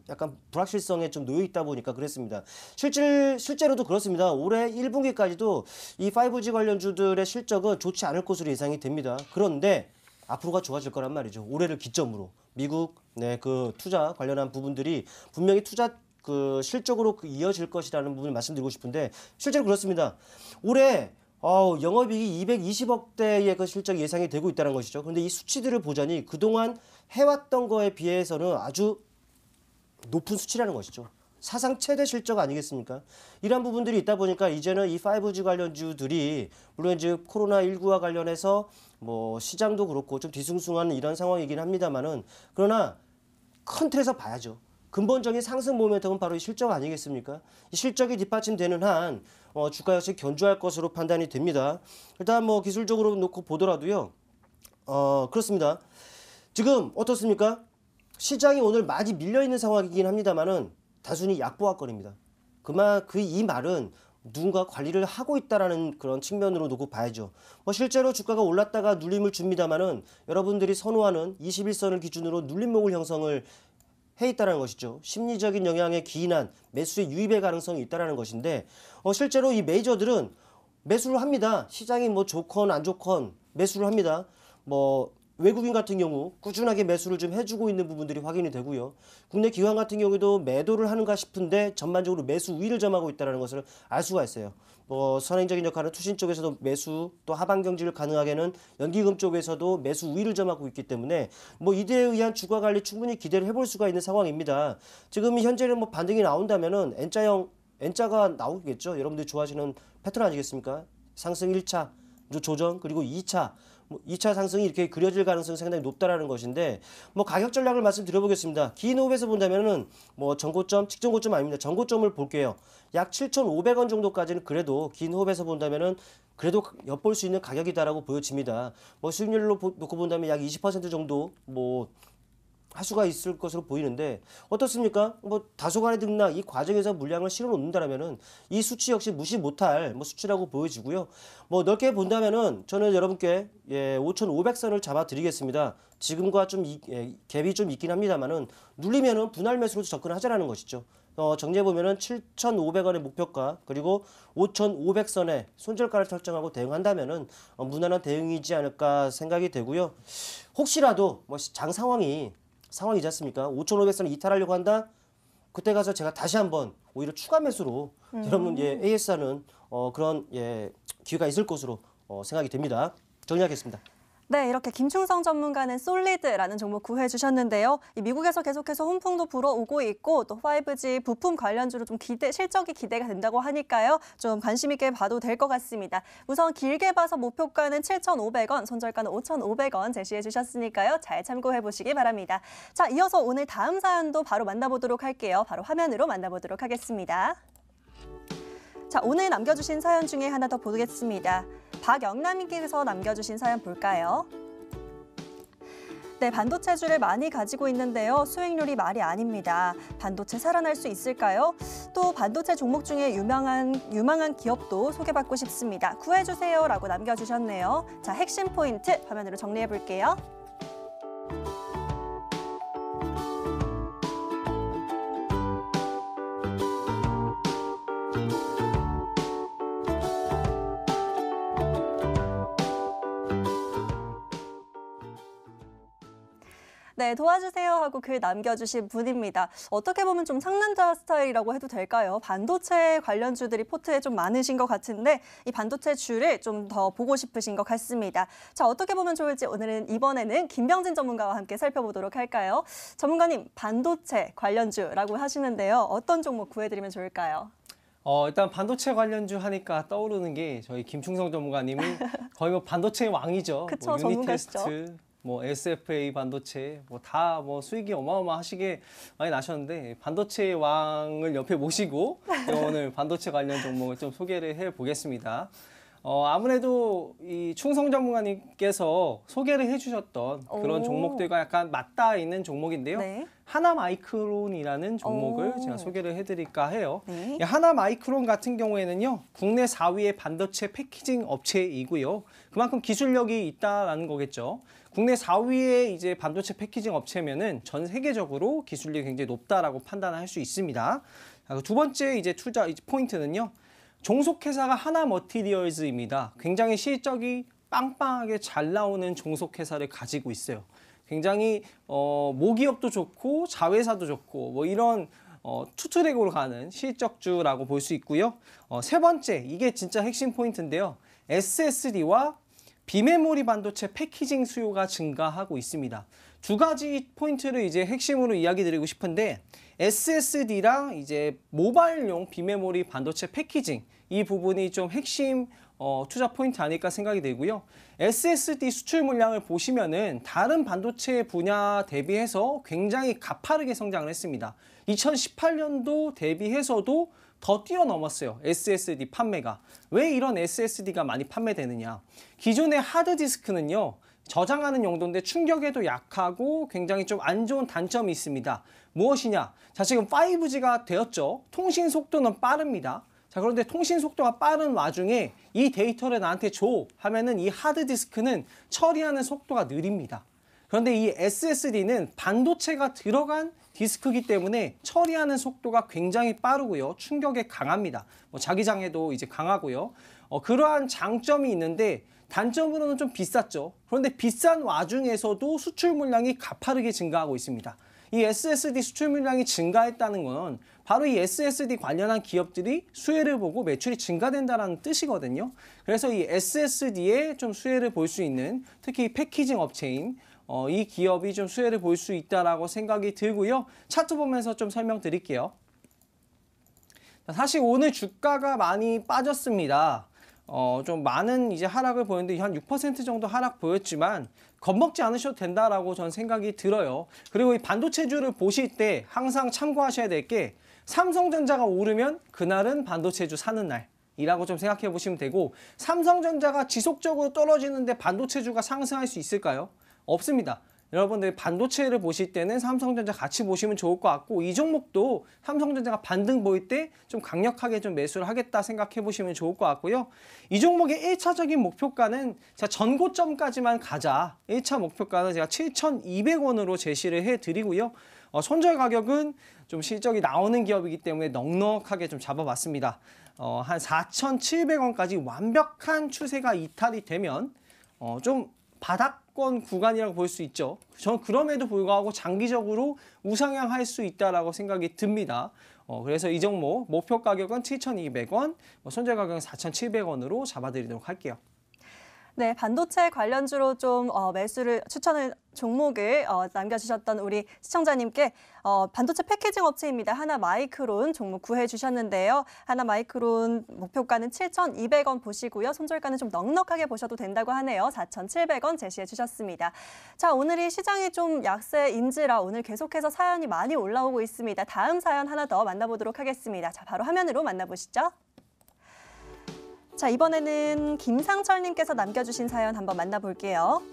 약간 불확실성에 좀 놓여 있다 보니까 그랬습니다. 실제로도 그렇습니다. 올해 1분기까지도 이 5G 관련주들의 실적은 좋지 않을 것으로 예상이 됩니다. 그런데 앞으로가 좋아질 거란 말이죠. 올해를 기점으로 미국 그 투자 관련한 부분들이 분명히 투자 그 실적으로 이어질 것이라는 부분을 말씀드리고 싶은데 실제로 그렇습니다. 올해 영업이익이 220억대의 그 실적이 예상이 되고 있다는 것이죠. 그런데 이 수치들을 보자니 그동안 해왔던 거에 비해서는 아주 높은 수치라는 것이죠. 사상 최대 실적 아니겠습니까? 이런 부분들이 있다 보니까 이제는 이 5G 관련주들이 물론 이제 코로나19와 관련해서 뭐 시장도 그렇고 좀 뒤숭숭한 이런 상황이긴 합니다만은 그러나 큰 틀에서 봐야죠. 근본적인 상승 모멘텀은 바로 이 실적 아니겠습니까? 이 실적이 뒷받침되는 한 주가 역시 견조할 것으로 판단이 됩니다. 일단 뭐 기술적으로 놓고 보더라도요. 그렇습니다. 지금 어떻습니까? 시장이 오늘 많이 밀려 있는 상황이긴 합니다만은 단순히 약보합권입니다. 이 말은 누군가 관리를 하고 있다라는 그런 측면으로 놓고 봐야죠. 뭐 실제로 주가가 올랐다가 눌림을 줍니다만은 여러분들이 선호하는 21선을 기준으로 눌림목을 형성을 해 있다는 것이죠. 심리적인 영향에 기인한 매수의 유입의 가능성이 있다는 것인데 실제로 이 메이저들은 매수를 합니다. 시장이 뭐 좋건 안 좋건 매수를 합니다. 뭐 외국인 같은 경우 꾸준하게 매수를 좀 해주고 있는 부분들이 확인이 되고요. 국내 기관 같은 경우에도 매도를 하는가 싶은데 전반적으로 매수 우위를 점하고 있다는 것을 알 수가 있어요. 뭐 선행적인 역할은 투신 쪽에서도 매수, 또 하방 경지를 가능하게는 연기금 쪽에서도 매수 우위를 점하고 있기 때문에 뭐 이들에 의한 주가 관리 충분히 기대를 해볼 수가 있는 상황입니다. 지금 현재는 뭐 반등이 나온다면은 N자가 나오겠죠. 여러분들이 좋아하시는 패턴 아니겠습니까? 상승 1차, 조정, 그리고 2차. 2차 상승이 이렇게 그려질 가능성이 상당히 높다라는 것인데 뭐 가격 전략을 말씀드려보겠습니다. 긴 호흡에서 본다면은 뭐 전고점, 직전고점 아닙니다. 전고점을 볼게요. 약 7,500원 정도까지는 그래도 긴 호흡에서 본다면은 그래도 엿볼 수 있는 가격이다라고 보여집니다. 뭐 수익률로 놓고 본다면 약 20% 정도 뭐 할 수가 있을 것으로 보이는데 어떻습니까? 뭐 다소간의 등락 이 과정에서 물량을 실어 놓는다라면은 이 수치 역시 무시 못할 뭐 수치라고 보여지고요. 뭐 넓게 본다면은 저는 여러분께 5,500선을 잡아 드리겠습니다. 지금과 좀 갭이 좀 있긴 합니다만은 눌리면은 분할 매수로 접근하자라는 것이죠. 정리해 보면은 7,500원의 목표가 그리고 5,500선의 손절가를 설정하고 대응한다면은 무난한 대응이지 않을까 생각이 되고요. 혹시라도 뭐 장 상황이지 않습니까? 5,500선 이탈하려고 한다? 그때 가서 제가 다시 한번 오히려 추가 매수로 여러분 AS하는 그런 기회가 있을 것으로 생각이 됩니다. 정리하겠습니다. 네, 이렇게 김충성 전문가는 솔리드라는 종목 구해 주셨는데요. 이 미국에서 계속해서 훈풍도 불어오고 있고 또 5G 부품 관련주로 좀 실적이 기대가 된다고 하니까요. 좀 관심 있게 봐도 될 것 같습니다. 우선 길게 봐서 목표가는 7,500원, 손절가는 5,500원 제시해 주셨으니까요. 잘 참고해 보시기 바랍니다. 자, 이어서 오늘 다음 사연도 바로 만나보도록 할게요. 바로 화면으로 만나보도록 하겠습니다. 자, 오늘 남겨주신 사연 중에 하나 더 보겠습니다. 박영남님께서 남겨주신 사연 볼까요? 네, 반도체주를 많이 가지고 있는데요. 수익률이 말이 아닙니다. 반도체 살아날 수 있을까요? 또 반도체 종목 중에 유망한 기업도 소개받고 싶습니다. 구해주세요 라고 남겨주셨네요. 자, 핵심 포인트 화면으로 정리해 볼게요. 네, 도와주세요 하고 글 남겨주신 분입니다. 어떻게 보면 좀 상남자 스타일이라고 해도 될까요? 반도체 관련주들이 포트에 좀 많으신 것 같은데 이 반도체주를 좀 더 보고 싶으신 것 같습니다. 자, 어떻게 보면 좋을지 이번에는 김병진 전문가와 함께 살펴보도록 할까요? 전문가님, 반도체 관련주라고 하시는데요. 어떤 종목 구해드리면 좋을까요? 일단 반도체 관련주 하니까 떠오르는 게 저희 김충성 전문가님이 거의 뭐 반도체 왕이죠. 그쵸, 뭐 전문가시죠. 유니테스트, 뭐 SFA 반도체, 뭐 다 뭐 수익이 어마어마하시게 많이 나셨는데 반도체 왕을 옆에 모시고 오늘 반도체 관련 종목을 좀 소개를 해보겠습니다. 아무래도 이 충성 전문가님께서 소개를 해주셨던 그런 오. 종목들과 약간 맞닿아 있는 종목인데요. 네. 하나마이크론이라는 종목을 오. 제가 소개를 해드릴까 해요. 네. 이 하나마이크론 같은 경우에는요, 국내 4위의 반도체 패키징 업체이고요. 그만큼 기술력이 있다라는 거겠죠. 국내 4위의 이제 반도체 패키징 업체면은 전 세계적으로 기술력이 굉장히 높다라고 판단할 수 있습니다. 자, 두 번째 이제 투자 포인트는요. 종속회사가 하나머티리얼즈입니다. 굉장히 실적이 빵빵하게 잘 나오는 종속회사를 가지고 있어요. 굉장히 모기업도 좋고 자회사도 좋고 뭐 이런 투트랙으로 가는 실적주라고 볼 수 있고요. 세 번째, 이게 진짜 핵심 포인트인데요. SSD와 비메모리 반도체 패키징 수요가 증가하고 있습니다. 두 가지 포인트를 이제 핵심으로 이야기 드리고 싶은데 SSD랑 이제 모바일용 비메모리 반도체 패키징 이 부분이 좀 핵심 투자 포인트 아닐까 생각이 들고요. SSD 수출 물량을 보시면은 다른 반도체 분야 대비해서 굉장히 가파르게 성장을 했습니다. 2018년도 대비해서도 더 뛰어넘었어요. SSD 판매가. 왜 이런 SSD가 많이 판매되느냐. 기존의 하드디스크는요. 저장하는 용도인데 충격에도 약하고 굉장히 좀 안 좋은 단점이 있습니다. 무엇이냐? 자, 지금 5G가 되었죠. 통신 속도는 빠릅니다. 자, 그런데 통신 속도가 빠른 와중에 이 데이터를 나한테 줘 하면은 이 하드디스크는 처리하는 속도가 느립니다. 그런데 이 SSD는 반도체가 들어간 디스크이기 때문에 처리하는 속도가 굉장히 빠르고요. 충격에 강합니다. 뭐 자기장에도 이제 강하고요. 그러한 장점이 있는데 단점으로는 좀 비쌌죠. 그런데 비싼 와중에서도 수출 물량이 가파르게 증가하고 있습니다. 이 SSD 수출 물량이 증가했다는 건 바로 이 SSD 관련한 기업들이 수혜를 보고 매출이 증가된다는 뜻이거든요. 그래서 이 SSD에 좀 수혜를 볼 수 있는 특히 패키징 업체인 이 기업이 좀 수혜를 볼 수 있다라고 생각이 들고요. 차트 보면서 좀 설명드릴게요. 사실 오늘 주가가 많이 빠졌습니다. 좀 많은 이제 하락을 보였는데 한 6% 정도 하락 보였지만 겁먹지 않으셔도 된다라고 저는 생각이 들어요. 그리고 이 반도체주를 보실 때 항상 참고하셔야 될 게 삼성전자가 오르면 그날은 반도체주 사는 날이라고 좀 생각해 보시면 되고 삼성전자가 지속적으로 떨어지는데 반도체주가 상승할 수 있을까요? 없습니다. 여러분들 반도체를 보실 때는 삼성전자 같이 보시면 좋을 것 같고 이 종목도 삼성전자가 반등 보일 때 좀 강력하게 좀 매수를 하겠다 생각해 보시면 좋을 것 같고요. 이 종목의 1차적인 목표가는 제가 전고점까지만 가자. 1차 목표가는 제가 7,200원으로 제시를 해드리고요. 손절 가격은 좀 실적이 나오는 기업이기 때문에 넉넉하게 좀 잡아봤습니다. 한 4,700원까지 완벽한 추세가 이탈이 되면 좀 바닥권 구간이라고 볼 수 있죠. 저는 그럼에도 불구하고 장기적으로 우상향할 수 있다라고 생각이 듭니다. 그래서 이 종목 목표 가격은 7,200원, 손절 가격은 4,700원으로 잡아드리도록 할게요. 네, 반도체 관련주로 좀 매수를 추천을 종목을 남겨주셨던 우리 시청자님께 반도체 패키징 업체입니다. 하나마이크론 종목 구해 주셨는데요. 하나마이크론 목표가는 7,200원 보시고요. 손절가는 좀 넉넉하게 보셔도 된다고 하네요. 4,700원 제시해 주셨습니다. 자, 오늘이 시장이 좀 약세인지라 오늘 계속해서 사연이 많이 올라오고 있습니다. 다음 사연 하나 더 만나보도록 하겠습니다. 자, 바로 화면으로 만나보시죠. 자, 이번에는 김상철님께서 남겨주신 사연 한번 만나볼게요.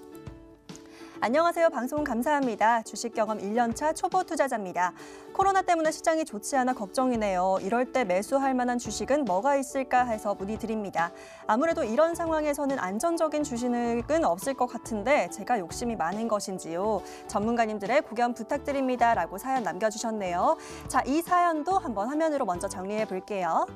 안녕하세요. 방송 감사합니다. 주식 경험 1년차 초보 투자자입니다. 코로나 때문에 시장이 좋지 않아 걱정이네요. 이럴 때 매수할 만한 주식은 뭐가 있을까 해서 문의드립니다. 아무래도 이런 상황에서는 안정적인 주식은 없을 것 같은데 제가 욕심이 많은 것인지요. 전문가님들의 고견 부탁드립니다. 라고 사연 남겨주셨네요. 자, 이 사연도 한번 화면으로 먼저 정리해 볼게요.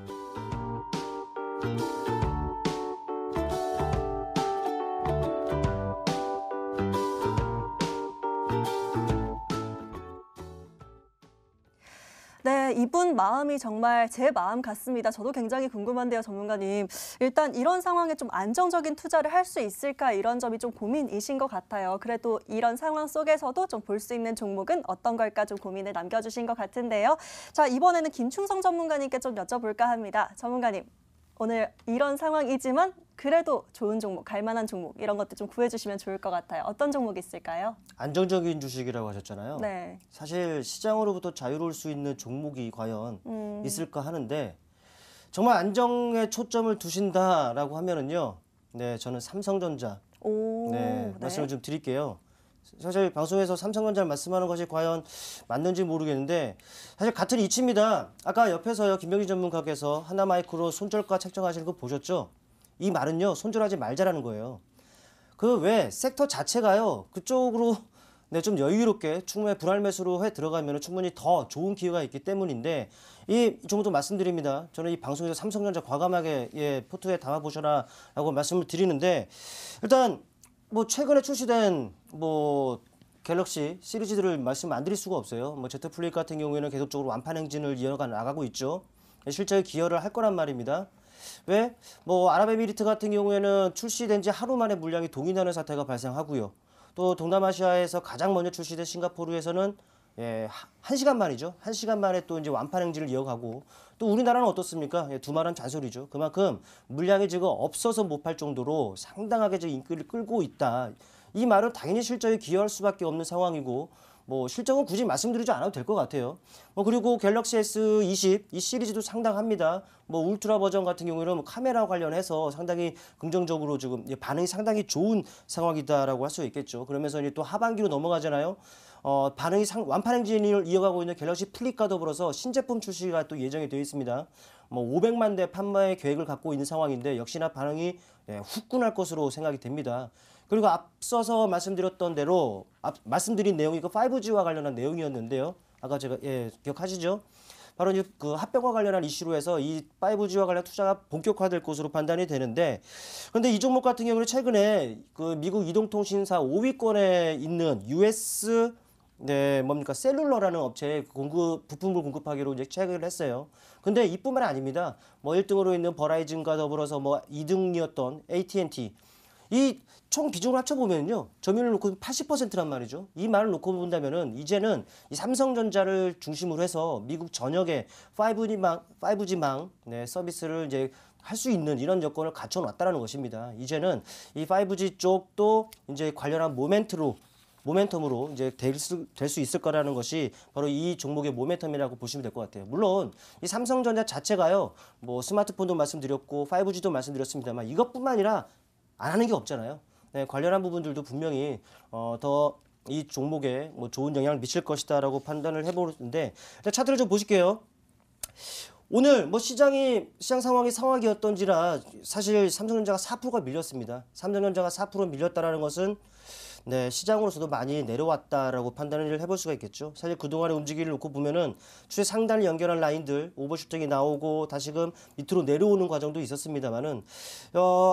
네, 이분 마음이 정말 제 마음 같습니다. 저도 굉장히 궁금한데요, 전문가님. 일단 이런 상황에 좀 안정적인 투자를 할 수 있을까 이런 점이 좀 고민이신 것 같아요. 그래도 이런 상황 속에서도 좀 볼 수 있는 종목은 어떤 걸까 좀 고민을 남겨주신 것 같은데요. 자, 이번에는 김충성 전문가님께 좀 여쭤볼까 합니다. 전문가님, 오늘 이런 상황이지만 그래도 좋은 종목, 갈만한 종목 이런 것도 좀 구해주시면 좋을 것 같아요. 어떤 종목이 있을까요? 안정적인 주식이라고 하셨잖아요. 네. 사실 시장으로부터 자유로울 수 있는 종목이 과연 있을까 하는데 정말 안정에 초점을 두신다라고 하면은요. 네, 저는 삼성전자 오, 네, 말씀을 좀 드릴게요. 사실 방송에서 삼성전자를 말씀하는 것이 과연 맞는지 모르겠는데 사실 같은 이치입니다. 아까 옆에서요 김병진 전문가께서 하나마이크로 손절가 책정하시는 거 보셨죠? 이 말은요 손절하지 말자라는 거예요. 그 왜 섹터 자체가요 그쪽으로 네, 좀 여유롭게 충분히 분할 매수로 해 들어가면 충분히 더 좋은 기회가 있기 때문인데 이 정도 말씀드립니다. 저는 이 방송에서 삼성전자 과감하게 예, 포트에 담아보셔라라고 말씀을 드리는데 일단 뭐 최근에 출시된 뭐 갤럭시 시리즈들을 말씀 안 드릴 수가 없어요. 뭐 Z 플립 같은 경우에는 계속적으로 완판 행진을 이어가 나가고 있죠. 실제 기여를 할 거란 말입니다. 왜? 뭐 아랍에미리트 같은 경우에는 출시된 지 하루 만에 물량이 동인하는 사태가 발생하고요. 또 동남아시아에서 가장 먼저 출시된 싱가포르에서는 예, 1시간 만이죠. 1시간 만에 또 이제 완판 행진을 이어가고 또 우리나라는 어떻습니까? 예, 두말은 잔소리죠. 그만큼 물량이 지금 없어서 못 팔 정도로 상당하게 지금 인기를 끌고 있다. 이 말은 당연히 실적에 기여할 수밖에 없는 상황이고 뭐 실적은 굳이 말씀드리지 않아도 될 것 같아요. 뭐 그리고 갤럭시 S20 이 시리즈도 상당합니다. 뭐 울트라 버전 같은 경우에는 뭐 카메라 관련해서 상당히 긍정적으로 지금 반응이 상당히 좋은 상황이다라고 할 수 있겠죠. 그러면서 이제 또 하반기로 넘어가잖아요. 반응이 완판 행진을 이어가고 있는 갤럭시 플립과 더불어서 신제품 출시가 또 예정이 되어 있습니다. 뭐 500만 대 판매 계획을 갖고 있는 상황인데 역시나 반응이 후끈할 것으로 생각이 됩니다. 그리고 앞서서 말씀드렸던 대로 말씀드린 내용이 그 5G와 관련한 내용이었는데요. 아까 제가 기억하시죠? 바로 이제 그 합병과 관련한 이슈로 해서 이 5G와 관련 투자가 본격화될 것으로 판단이 되는데, 그런데 이 종목 같은 경우는 최근에 그 미국 이동통신사 5위권에 있는 US 셀룰러라는 업체에 부품을 공급하기로 이제 체결을 했어요. 근데 이뿐만 아닙니다. 뭐 1등으로 있는 버라이즌과 더불어서 뭐 2등이었던 AT&T 이 총 비중을 합쳐보면요. 점유율을 놓고 80%란 말이죠. 이 말을 놓고 본다면은 이제는 이 삼성전자를 중심으로 해서 미국 전역에 5G망 서비스를 이제 할 수 있는 이런 여건을 갖춰놨다라는 것입니다. 이제는 이 5G 쪽도 이제 관련한 모멘텀으로 이제 될 수 있을 거라는 것이 바로 이 종목의 모멘텀이라고 보시면 될 것 같아요. 물론 이 삼성전자 자체가요. 뭐 스마트폰도 말씀드렸고 5G도 말씀드렸습니다만 이것뿐만 아니라 안 하는 게 없잖아요. 네, 관련한 부분들도 분명히 더 이 종목에 뭐 좋은 영향을 미칠 것이다라고 판단을 해보는데 차트를 좀 보실게요. 오늘 뭐 시장 상황이 상황이었던지라 사실 삼성전자가 4%가 밀렸습니다. 삼성전자가 4% 밀렸다라는 것은 네, 시장으로서도 많이 내려왔다라고 판단을 해볼 수가 있겠죠. 사실 그동안의 움직임을 놓고 보면은 추세 상단을 연결한 라인들 오버슈팅이 나오고 다시금 밑으로 내려오는 과정도 있었습니다만은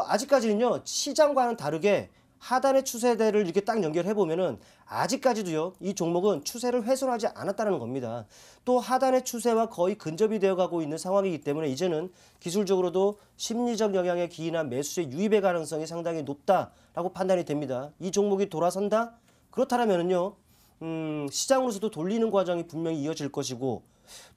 아직까지는요 시장과는 다르게 하단의 추세대를 이렇게 딱 연결해 보면은 아직까지도요 이 종목은 추세를 훼손하지 않았다는 겁니다. 또 하단의 추세와 거의 근접이 되어가고 있는 상황이기 때문에 이제는 기술적으로도 심리적 영향에 기인한 매수의 유입의 가능성이 상당히 높다라고 판단이 됩니다. 이 종목이 돌아선다? 그렇다면은요 시장으로서도 돌리는 과정이 분명히 이어질 것이고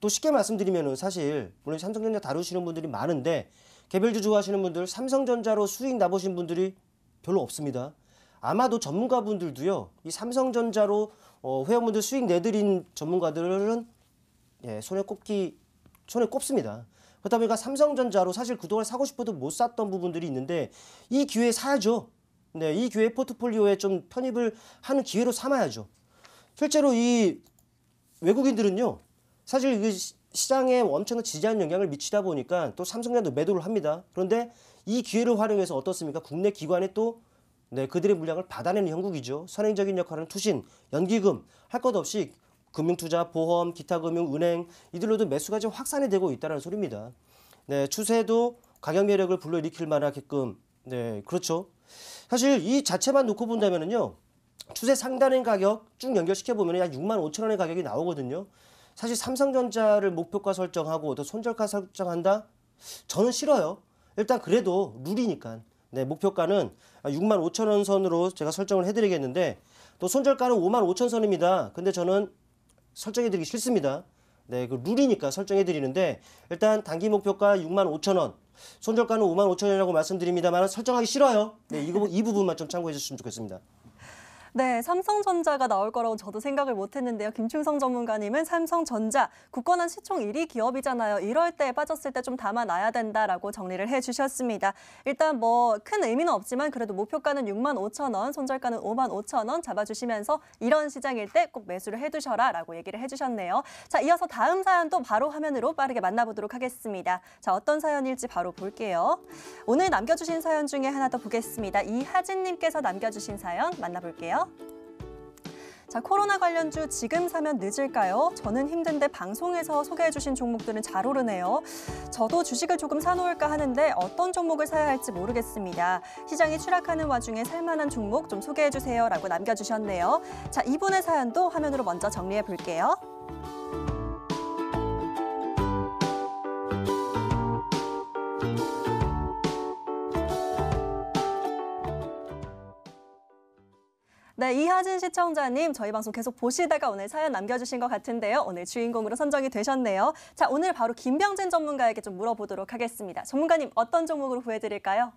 또 쉽게 말씀드리면은 사실 물론 삼성전자 다루시는 분들이 많은데 개별주 좋아하시는 분들 삼성전자로 수익 나보신 분들이 별로 없습니다. 아마도 전문가분들도요. 이 삼성전자로 회원분들 수익 내드린 전문가들은 손에 꼽습니다. 그렇다 보니까 삼성전자로 사실 그동안 사고 싶어도 못 샀던 부분들이 있는데 이 기회에 사야죠. 네, 이 기회에 포트폴리오에 좀 편입을 하는 기회로 삼아야죠. 실제로 이 외국인들은요. 사실 이 시장에 엄청난 지지하는 영향을 미치다 보니까 또 삼성전자도 매도를 합니다. 그런데 이 기회를 활용해서 어떻습니까? 국내 기관에 또 그들의 물량을 받아내는 형국이죠. 선행적인 역할은 투신, 연기금 할 것 없이 금융투자, 보험, 기타 금융, 은행 이들로도 매수가 지금 확산이 되고 있다는 소리입니다. 네, 추세도 가격 매력을 불러일으킬 만하게끔 그렇죠. 사실 이 자체만 놓고 본다면은요. 추세 상단의 가격 쭉 연결시켜 보면 약 65,000원의 가격이 나오거든요. 사실 삼성전자를 목표가 설정하고 또 손절가 설정한다? 저는 싫어요. 일단 그래도 룰이니까. 네, 목표가는 65,000원 선으로 제가 설정을 해드리겠는데 또 손절가는 55,000선입니다. 근데 저는 설정해드리기 싫습니다. 네, 그 룰이니까 설정해드리는데 일단 단기 목표가 65,000원, 손절가는 55,000원이라고 말씀드립니다만 설정하기 싫어요. 네, 이 부분만 좀 참고해 주셨으면 좋겠습니다. 네, 삼성전자가 나올 거라고 저도 생각을 못했는데요. 김충성 전문가님은 삼성전자 굳건한 시총 1위 기업이잖아요. 이럴 때 빠졌을 때 좀 담아놔야 된다라고 정리를 해주셨습니다. 일단 뭐 큰 의미는 없지만 그래도 목표가는 65,000원, 손절가는 55,000원 잡아주시면서 이런 시장일 때 꼭 매수를 해두셔라라고 얘기를 해주셨네요. 자, 이어서 다음 사연도 바로 화면으로 빠르게 만나보도록 하겠습니다. 자, 어떤 사연일지 바로 볼게요. 오늘 남겨주신 사연 중에 하나 더 보겠습니다. 이하진님께서 남겨주신 사연 만나볼게요. 자, 코로나 관련주 지금 사면 늦을까요? 저는 힘든데 방송에서 소개해주신 종목들은 잘 오르네요. 저도 주식을 조금 사놓을까 하는데 어떤 종목을 사야 할지 모르겠습니다. 시장이 추락하는 와중에 살만한 종목 좀 소개해주세요 라고 남겨주셨네요. 자, 이분의 사연도 화면으로 먼저 정리해 볼게요. 네, 이하진 시청자님, 저희 방송 계속 보시다가 오늘 사연 남겨주신 것 같은데요. 오늘 주인공으로 선정이 되셨네요. 자, 오늘 바로 김병진 전문가에게 좀 물어보도록 하겠습니다. 전문가님, 어떤 종목으로 구해드릴까요?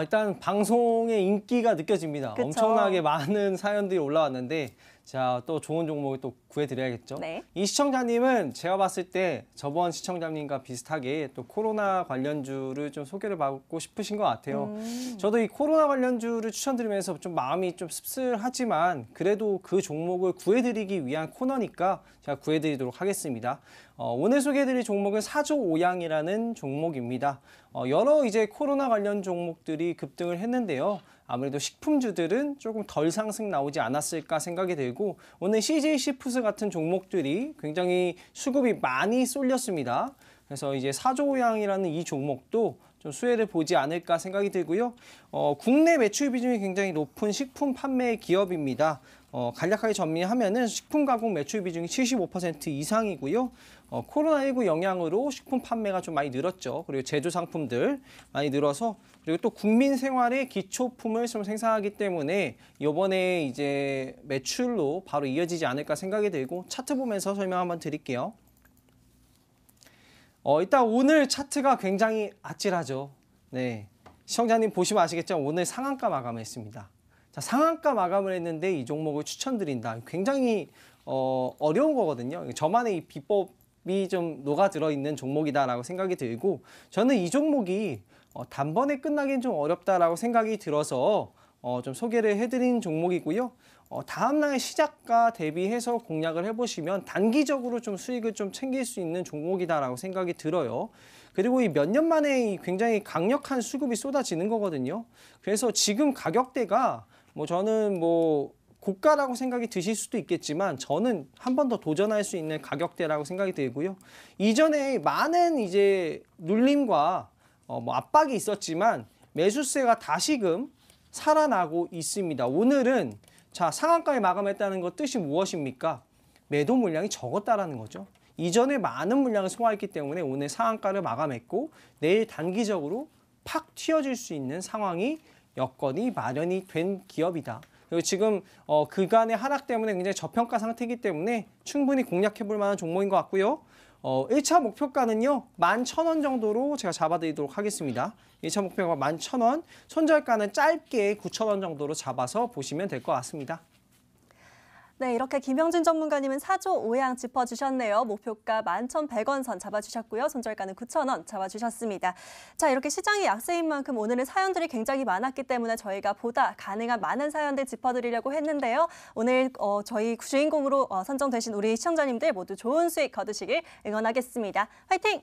일단 방송의 인기가 느껴집니다. 그쵸. 엄청나게 많은 사연들이 올라왔는데 자, 또 좋은 종목을 또 구해드려야겠죠. 네. 이 시청자님은 제가 봤을 때 저번 시청자님과 비슷하게 또 코로나 관련주를 좀 소개를 받고 싶으신 것 같아요. 저도 이 코로나 관련주를 추천드리면서 좀 마음이 좀 씁쓸하지만 그래도 그 종목을 구해드리기 위한 코너니까 제가 구해드리도록 하겠습니다. 오늘 소개해드릴 종목은 사조오양이라는 종목입니다. 여러 이제 코로나 관련 종목들이 급등을 했는데요. 아무래도 식품주들은 조금 덜 상승 나오지 않았을까 생각이 들고 오늘 CJC푸드 같은 종목들이 굉장히 수급이 많이 쏠렸습니다. 그래서 이제 사조오양이라는 이 종목도 좀 수혜를 보지 않을까 생각이 들고요. 국내 매출 비중이 굉장히 높은 식품 판매 기업입니다. 간략하게 정리하면은 식품 가공 매출 비중이 75% 이상이고요. 코로나19 영향으로 식품 판매가 좀 많이 늘었죠. 그리고 제조 상품들 많이 늘어서 그리고 또 국민 생활의 기초품을 좀 생산하기 때문에 이번에 이제 매출로 바로 이어지지 않을까 생각이 들고 차트 보면서 설명 한번 드릴게요. 일단 오늘 차트가 굉장히 아찔하죠. 네, 시청자님 보시면 아시겠지만 오늘 상한가 마감을 했습니다. 자, 상한가 마감을 했는데 이 종목을 추천드린다. 굉장히 어려운 거거든요. 저만의 이 비법이 좀 녹아들어 있는 종목이다라고 생각이 들고 저는 이 종목이 단번에 끝나기는 좀 어렵다라고 생각이 들어서 좀 소개를 해드린 종목이고요. 다음날 시작가 대비해서 공략을 해보시면 단기적으로 좀 수익을 좀 챙길 수 있는 종목이다라고 생각이 들어요. 그리고 이 몇 년 만에 굉장히 강력한 수급이 쏟아지는 거거든요. 그래서 지금 가격대가 저는 고가라고 생각이 드실 수도 있겠지만 저는 한 번 더 도전할 수 있는 가격대라고 생각이 들고요. 이전에 많은 이제 눌림과 압박이 있었지만 매수세가 다시금 살아나고 있습니다. 오늘은 자, 상한가에 마감했다는 것 뜻이 무엇입니까? 매도 물량이 적었다라는 거죠. 이전에 많은 물량을 소화했기 때문에 오늘 상한가를 마감했고 내일 단기적으로 팍 튀어질 수 있는 상황이 여건이 마련이 된 기업이다. 그리고 지금 그간의 하락 때문에 굉장히 저평가 상태이기 때문에 충분히 공략해 볼 만한 종목인 것 같고요. 1차 목표가는요. 11,000원 정도로 제가 잡아드리도록 하겠습니다. 1차 목표가 11,000원, 손절가는 짧게 9,000원 정도로 잡아서 보시면 될 것 같습니다. 네, 이렇게 김병진 전문가님은 사조오양 짚어주셨네요. 목표가 11,100원 선 잡아주셨고요. 손절가는 9,000원 잡아주셨습니다. 자, 이렇게 시장이 약세인 만큼 오늘은 사연들이 굉장히 많았기 때문에 저희가 보다 가능한 많은 사연들 짚어드리려고 했는데요. 오늘 저희 주인공으로 선정되신 우리 시청자님들 모두 좋은 수익 거두시길 응원하겠습니다. 화이팅!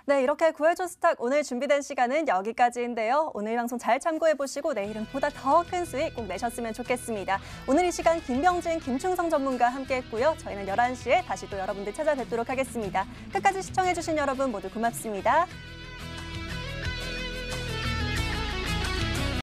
네, 이렇게 구해줘 스탁 오늘 준비된 시간은 여기까지인데요. 오늘 방송 잘 참고해보시고 내일은 보다 더 큰 수익 꼭 내셨으면 좋겠습니다. 오늘 이 시간 김병진, 김충성 전문가 함께했고요. 저희는 11시에 다시 또 여러분들 찾아뵙도록 하겠습니다. 끝까지 시청해주신 여러분 모두 고맙습니다.